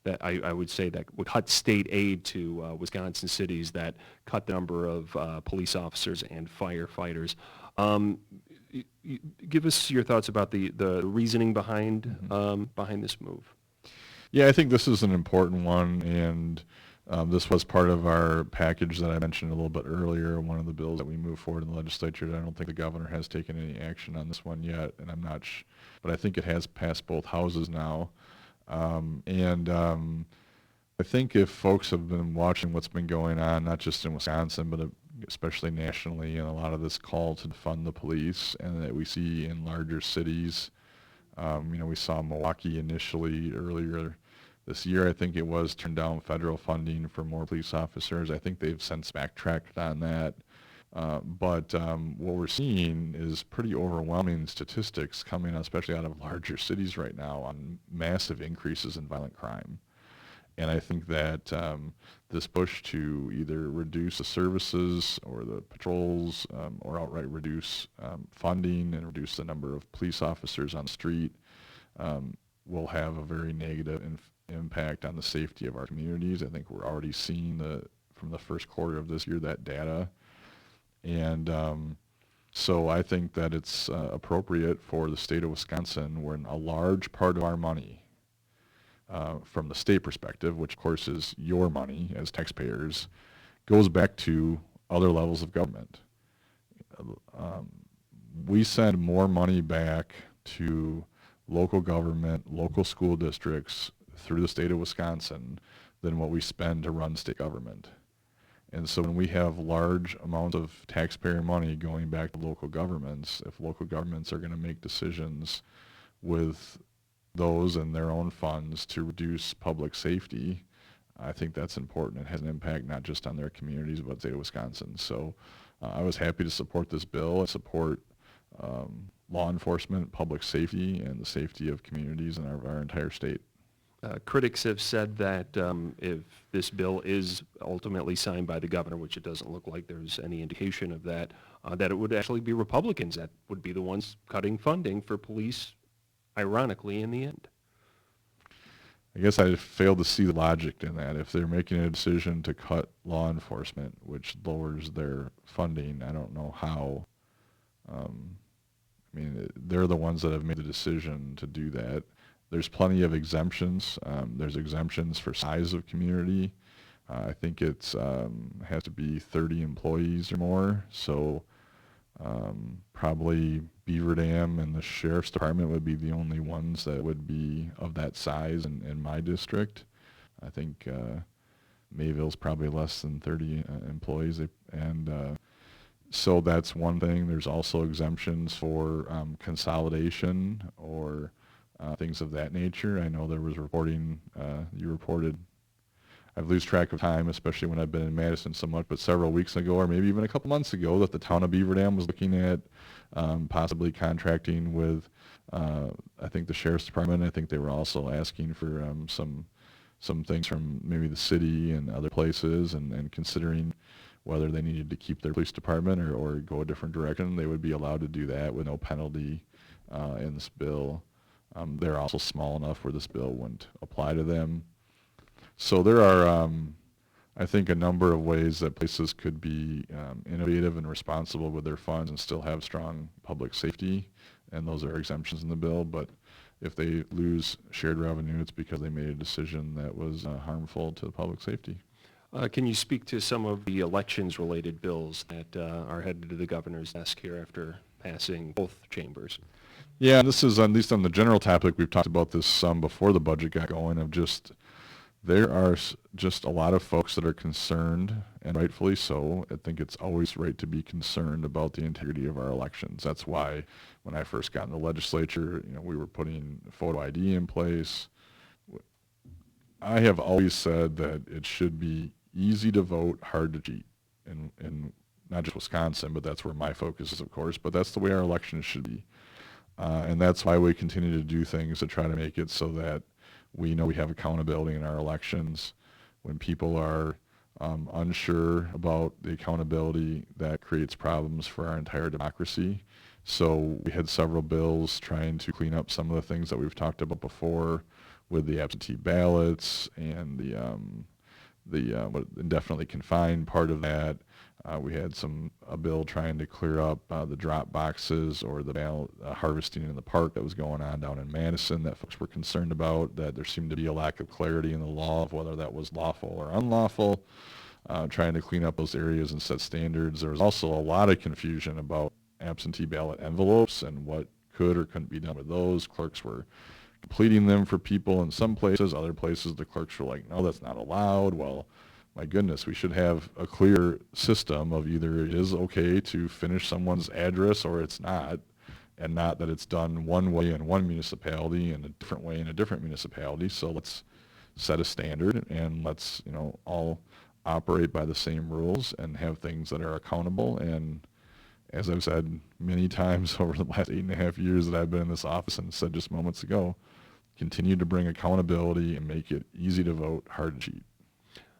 that I would say that would cut state aid to Wisconsin cities, that cut the number of police officers and firefighters. Give us your thoughts about the reasoning behind this move. Yeah, I think this is an important one, and this was part of our package that I mentioned a little bit earlier, one of the bills that we moved forward in the legislature. I don't think the governor has taken any action on this one yet, and I'm not but I think it has passed both houses now. I think if folks have been watching what's been going on, not just in Wisconsin, but especially nationally, and a lot of this call to defund the police, and that we see in larger cities, we saw Milwaukee initially earlier this year, I think it was, turned down federal funding for more police officers. I think they've since backtracked on that. But what we're seeing is pretty overwhelming statistics coming, especially out of larger cities right now, on massive increases in violent crime. And I think that this push to either reduce the services or the patrols or outright reduce funding and reduce the number of police officers on the street will have a very negative impact on the safety of our communities. I think we're already seeing from the first quarter of this year that data. And so I think that it's appropriate for the state of Wisconsin, when a large part of our money, from the state perspective, which of course is your money as taxpayers, goes back to other levels of government. We send more money back to local government, local school districts through the state of Wisconsin than what we spend to run state government. And so when we have large amounts of taxpayer money going back to local governments, if local governments are going to make decisions with those and their own funds to reduce public safety, I think that's important. It has an impact not just on their communities, but the state of Wisconsin. So I was happy to support this bill and support law enforcement, public safety, and the safety of communities in our entire state. Critics have said that if this bill is ultimately signed by the governor, which it doesn't look like there's any indication of that, that it would actually be Republicans that would be the ones cutting funding for police, ironically, in the end. I guess I failed to see the logic in that. If they're making a decision to cut law enforcement, which lowers their funding, I don't know how. I mean, they're the ones that have made the decision to do that. There's plenty of exemptions. There's exemptions for size of community. I think it's has to be 30 employees or more. So probably Beaver Dam and the Sheriff's Department would be the only ones that would be of that size in my district. I think Mayville's probably less than 30 employees. And so that's one thing. There's also exemptions for consolidation or things of that nature. I know there was reporting, you reported, I've lost track of time, especially when I've been in Madison so much, but several weeks ago, or maybe even a couple months ago, that the town of Beaver Dam was looking at possibly contracting with, I think, the Sheriff's Department. I think they were also asking for some things from maybe the city and other places, and considering whether they needed to keep their police department or go a different direction. They would be allowed to do that with no penalty in this bill. They're also small enough where this bill wouldn't apply to them. So there are, I think, a number of ways that places could be innovative and responsible with their funds and still have strong public safety, and those are exemptions in the bill. But if they lose shared revenue, it's because they made a decision that was harmful to public safety. Can you speak to some of the elections-related bills that are headed to the governor's desk here after passing both chambers? Yeah, and this is, at least on the general topic, we've talked about this some before the budget got going, of just, there are just a lot of folks that are concerned, and rightfully so. I think it's always right to be concerned about the integrity of our elections. That's why when I first got in the legislature, we were putting photo ID in place. I have always said that it should be easy to vote, hard to cheat, in not just Wisconsin, but that's where my focus is, of course, but that's the way our elections should be. And that's why we continue to do things to try to make it so that we know we have accountability in our elections. When people are unsure about the accountability, that creates problems for our entire democracy. So we had several bills trying to clean up some of the things that we've talked about before, with the absentee ballots and the indefinitely confined part of that. We had a bill trying to clear up the drop boxes or the ballot harvesting in the park that was going on down in Madison that folks were concerned about, that there seemed to be a lack of clarity in the law of whether that was lawful or unlawful. Trying to clean up those areas and set standards. There was also a lot of confusion about absentee ballot envelopes and what could or couldn't be done with those. Clerks were completing them for people in some places. Other places, the clerks were like, no, that's not allowed. Well, my goodness, we should have a clear system of either it is okay to finish someone's address or it's not, and not that it's done one way in one municipality and a different way in a different municipality. So let's set a standard and let's, all operate by the same rules and have things that are accountable. And as I've said many times over the last 8.5 years that I've been in this office, and said just moments ago, continue to bring accountability and make it easy to vote, hard to cheat.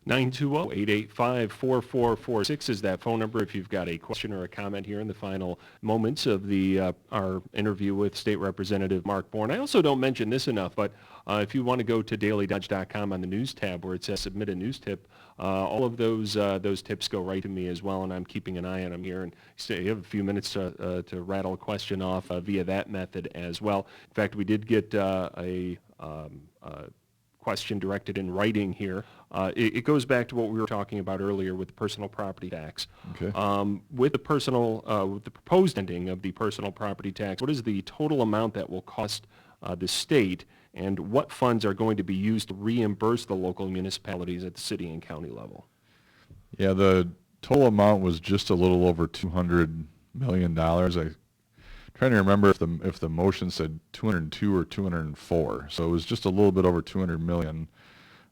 920-885-4446 is that phone number if you've got a question or a comment here in the final moments of our interview with State Representative Mark Bourne. I also don't mention this enough, but if you want to go to dailydodge.com on the news tab where it says submit a news tip, all of those tips go right to me as well, and I'm keeping an eye on them here. And you have a few minutes to rattle a question off via that method as well. In fact, we did get a question directed in writing here. It goes back to what we were talking about earlier with the personal property tax. Okay. With the proposed ending of the personal property tax, what is the total amount that will cost the state, and what funds are going to be used to reimburse the local municipalities at the city and county level? Yeah, the total amount was just a little over $200 million. I'm trying to remember if the motion said 202 or 204. So it was just a little bit over 200 million.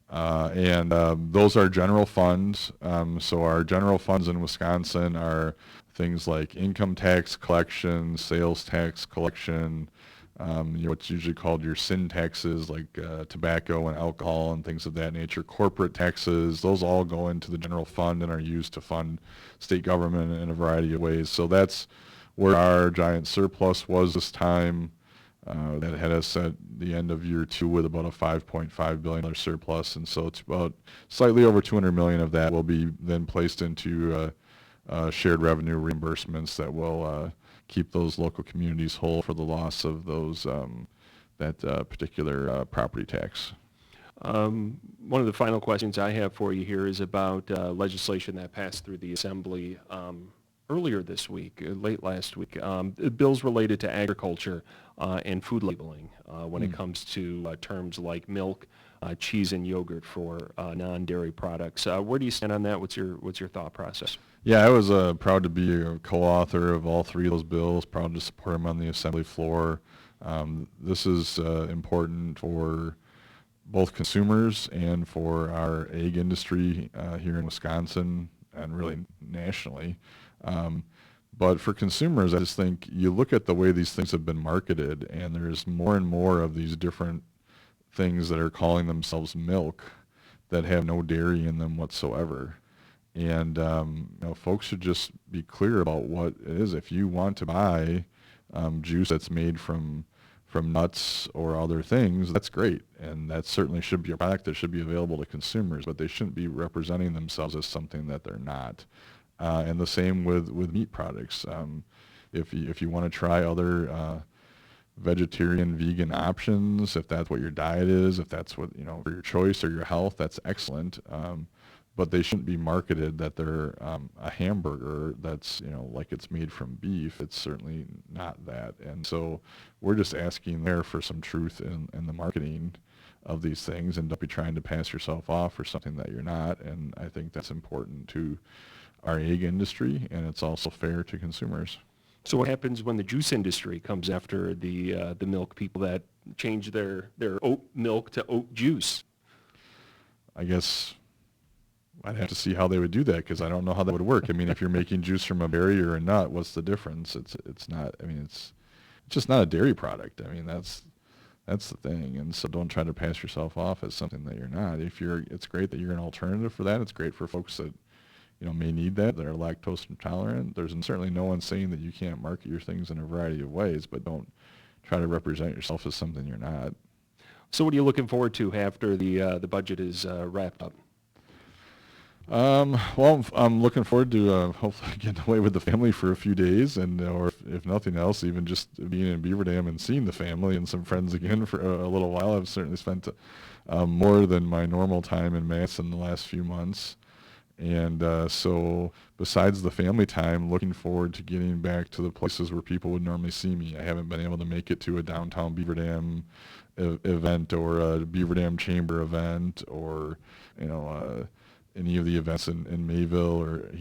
And those are general funds. So our general funds in Wisconsin are things like income tax collection, sales tax collection, what's usually called your sin taxes like tobacco and alcohol and things of that nature, corporate taxes. Those all go into the general fund and are used to fund state government in a variety of ways. So that's where our giant surplus was this time. That had us at the end of year 2 with about a $5.5 billion surplus, and so it's about slightly over $200 million of that will be then placed into shared revenue reimbursements that will keep those local communities whole for the loss of those that particular property tax. One of the final questions I have for you here is about legislation that passed through the Assembly earlier this week, late last week, bills related to agriculture and food labeling when it comes to terms like milk, cheese, and yogurt for non-dairy products. Where do you stand on that? What's your thought process? Yeah, I was proud to be a co-author of all 3 of those bills, proud to support them on the Assembly floor. This is important for both consumers and for our egg industry here in Wisconsin and really nationally. But for consumers, I just think you look at the way these things have been marketed, and there's more and more of these different things that are calling themselves milk that have no dairy in them whatsoever. And folks should just be clear about what it is. If you want to buy juice that's made from nuts or other things, that's great, and that certainly should be a product that should be available to consumers, but they shouldn't be representing themselves as something that they're not. And the same with meat products. If you want to try other vegetarian, vegan options, if that's what your diet is, if that's what, for your choice or your health, that's excellent. But they shouldn't be marketed that they're a hamburger that's, like it's made from beef. It's certainly not that. And so we're just asking there for some truth in the marketing of these things, and don't be trying to pass yourself off for something that you're not. And I think that's important to our egg industry, and it's also fair to consumers. So what happens when the juice industry comes after the milk people that change their oat milk to oat juice? I guess I'd have to see how they would do that, because I don't know how that would work. I mean, if you're making juice from a berry or a nut, what's the difference? It's not. I mean, it's just not a dairy product. I mean, that's the thing. And so don't try to pass yourself off as something that you're not. It's great that you're an alternative for that. It's great for folks that may need that are lactose intolerant. There's certainly no one saying that you can't market your things in a variety of ways, but don't try to represent yourself as something you're not. So what are you looking forward to after the budget is wrapped up? Well, I'm looking forward to hopefully getting away with the family for a few days, and or if nothing else, even just being in Beaver Dam and seeing the family and some friends again for a little while. I've certainly spent more than my normal time in Mass in the last few months. And so besides the family time, looking forward to getting back to the places where people would normally see me. I haven't been able to make it to a downtown Beaver Dam event or a Beaver Dam Chamber event or, any of the events in Mayville or,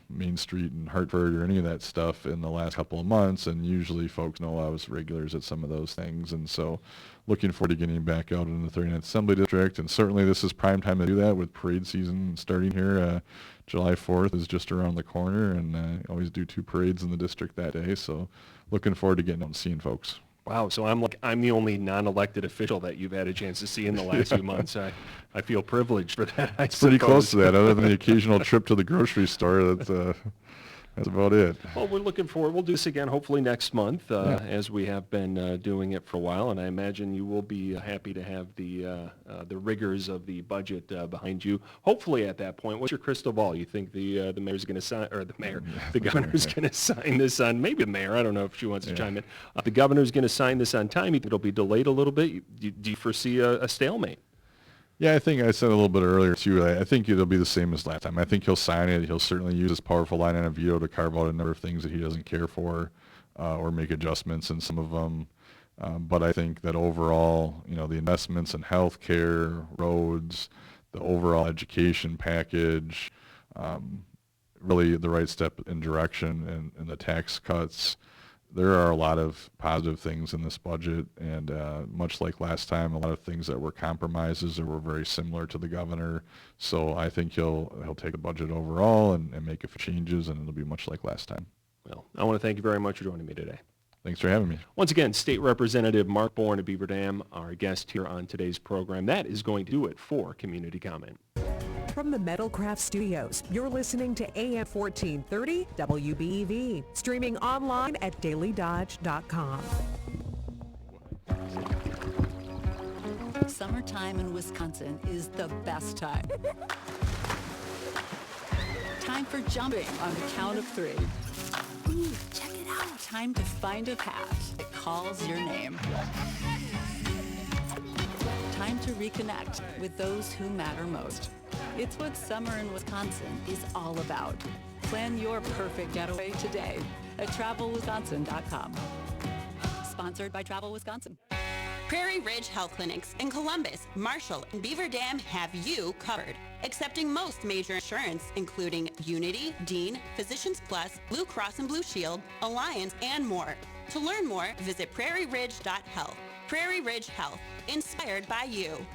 Main Street in Hartford or any of that stuff in the last couple of months. And usually folks know I was regulars at some of those things. And so looking forward to getting back out in the 39th Assembly District. And certainly this is prime time to do that with parade season starting here. July 4th is just around the corner, and I always do 2 parades in the district that day. So looking forward to getting out and seeing folks. Wow, so I'm the only non-elected official that you've had a chance to see in the last few months. I feel privileged for that. It's pretty close to that. Other than the occasional trip to the grocery store, that's about it. Well, we're looking forward. We'll do this again hopefully next month, as we have been doing it for a while. And I imagine you will be happy to have the rigors of the budget behind you. Hopefully, at that point, what's your crystal ball? You think the mayor's going to sign, or the governor's going to sign this on? Maybe the mayor. I don't know if she wants to chime in. The governor's going to sign this on time. You think it'll be delayed a little bit? Do you foresee a stalemate? Yeah, I think I said a little bit earlier too. I think it'll be the same as last time. I think he'll sign it. He'll certainly use his powerful line on a veto to carve out a number of things that he doesn't care for, or make adjustments in some of them. But I think that overall, the investments in health care, roads, the overall education package, really the right step in direction, and the tax cuts. There are a lot of positive things in this budget, and much like last time, a lot of things that were compromises or were very similar to the governor. So I think he'll take the budget overall and make a few changes, and it'll be much like last time. Well, I want to thank you very much for joining me today. Thanks for having me. Once again, State Representative Mark Bourne of Beaver Dam, our guest here on today's program. That is going to do it for Community Comment. From the Metalcraft Studios, you're listening to AM 1430 WBEV, streaming online at dailydodge.com. Summertime in Wisconsin is the best time. Time for jumping on the count of 3. Ooh, check it out. Time to find a path that calls your name. Time to reconnect with those who matter most. It's what summer in Wisconsin is all about. Plan your perfect getaway today at travelwisconsin.com. Sponsored by Travel Wisconsin. Prairie Ridge Health Clinics in Columbus, Marshall, and Beaver Dam have you covered. Accepting most major insurance, including Unity, Dean, Physicians Plus, Blue Cross and Blue Shield, Alliance, and more. To learn more, visit prairieridge.health. Prairie Ridge Health, inspired by you.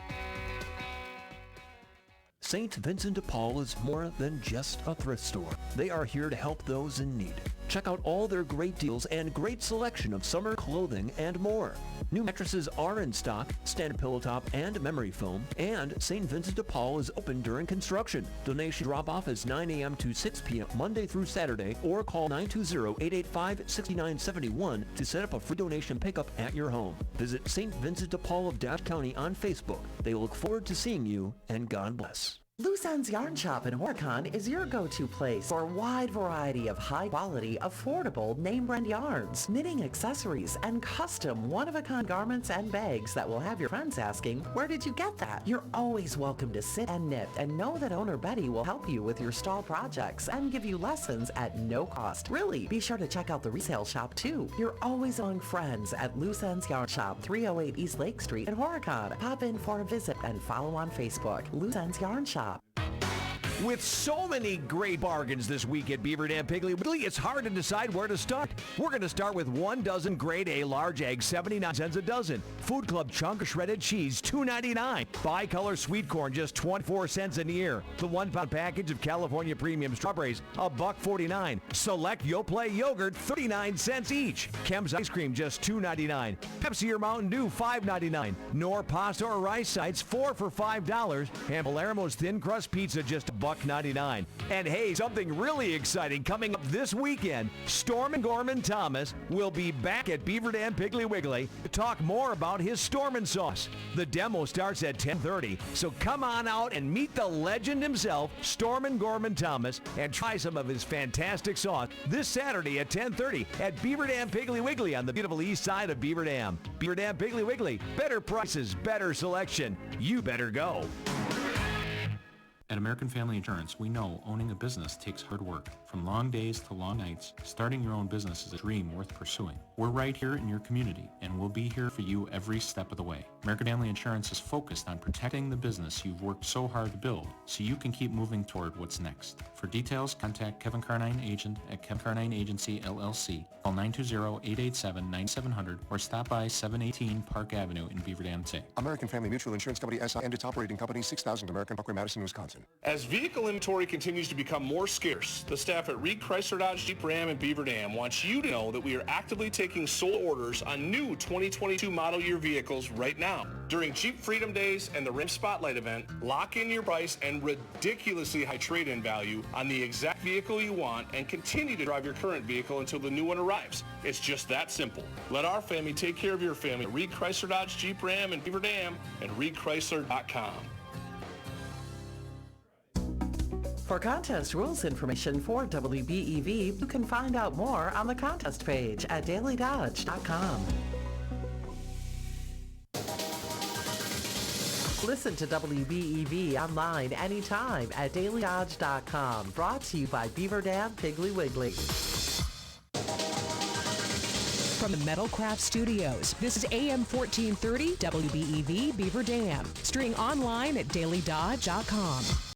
St. Vincent de Paul is more than just a thrift store. They are here to help those in need. Check out all their great deals and great selection of summer clothing and more. New mattresses are in stock, standard pillow top and memory foam, and St. Vincent de Paul is open during construction. Donation drop-off is 9 a.m. to 6 p.m. Monday through Saturday, or call 920-885-6971 to set up a free donation pickup at your home. Visit St. Vincent de Paul of Dodge County on Facebook. They look forward to seeing you, and God bless. Loose Ends Yarn Shop in Horicon is your go-to place for a wide variety of high-quality, affordable name-brand yarns, knitting accessories, and custom one-of-a-kind garments and bags that will have your friends asking, where did you get that? You're always welcome to sit and knit, and know that owner Betty will help you with your stall projects and give you lessons at no cost. Really, be sure to check out the resale shop too. You're always among friends at Loose Ends Yarn Shop, 308 East Lake Street in Horicon. Pop in for a visit and follow on Facebook. Loose Ends Yarn Shop. With so many great bargains this week at Beaver Dam Piggly Wiggly, it's hard to decide where to start. We're going to start with 1 dozen grade A large eggs, 79 cents a dozen. Food Club chunk of shredded cheese, $2.99. Bicolor sweet corn, just 24 cents an ear. The 1-pound package of California premium strawberries, $1.49. Select Yoplait yogurt, 39 cents each. Kem's ice cream, just $2.99. Pepsi or Mountain Dew, $5.99. Nor pasta or rice sites, 4 for $5. And Palermo's thin crust pizza, just $1.99. And hey, something really exciting coming up this weekend. Stormin' Gorman Thomas will be back at Beaver Dam Piggly Wiggly to talk more about his Stormin' sauce. The demo starts at 10:30, so come on out and meet the legend himself, Stormin' Gorman Thomas, and try some of his fantastic sauce this Saturday at 10:30 at Beaver Dam Piggly Wiggly on the beautiful east side of Beaver Dam. Beaver Dam Piggly Wiggly, better prices, better selection. You better go. At American Family Insurance, we know owning a business takes hard work. From long days to long nights, starting your own business is a dream worth pursuing. We're right here in your community, and we'll be here for you every step of the way. American Family Insurance is focused on protecting the business you've worked so hard to build, so you can keep moving toward what's next. For details, contact Kevin Carnine, agent at Kevin Carnine Agency, LLC. Call 920-887-9700 or stop by 718 Park Avenue in Beaver Dam today. American Family Mutual Insurance Company, SI, and its operating company, 6000 American Parkway, Madison, Wisconsin. Wisconsin. As vehicle inventory continues to become more scarce, the staff at Reed Chrysler Dodge Jeep Ram in Beaver Dam wants you to know that we are actively taking sold orders on new 2022 model year vehicles right now. During Jeep Freedom Days and the Ram Spotlight event, lock in your price and ridiculously high trade-in value on the exact vehicle you want and continue to drive your current vehicle until the new one arrives. It's just that simple. Let our family take care of your family. Reed Chrysler Dodge Jeep Ram in Beaver Dam and reedchrysler.com. For contest rules information for WBEV, you can find out more on the contest page at dailydodge.com. Listen to WBEV online anytime at dailydodge.com. Brought to you by Beaver Dam Piggly Wiggly. From the Metalcraft Studios, this is AM 1430 WBEV Beaver Dam. Streaming online at dailydodge.com.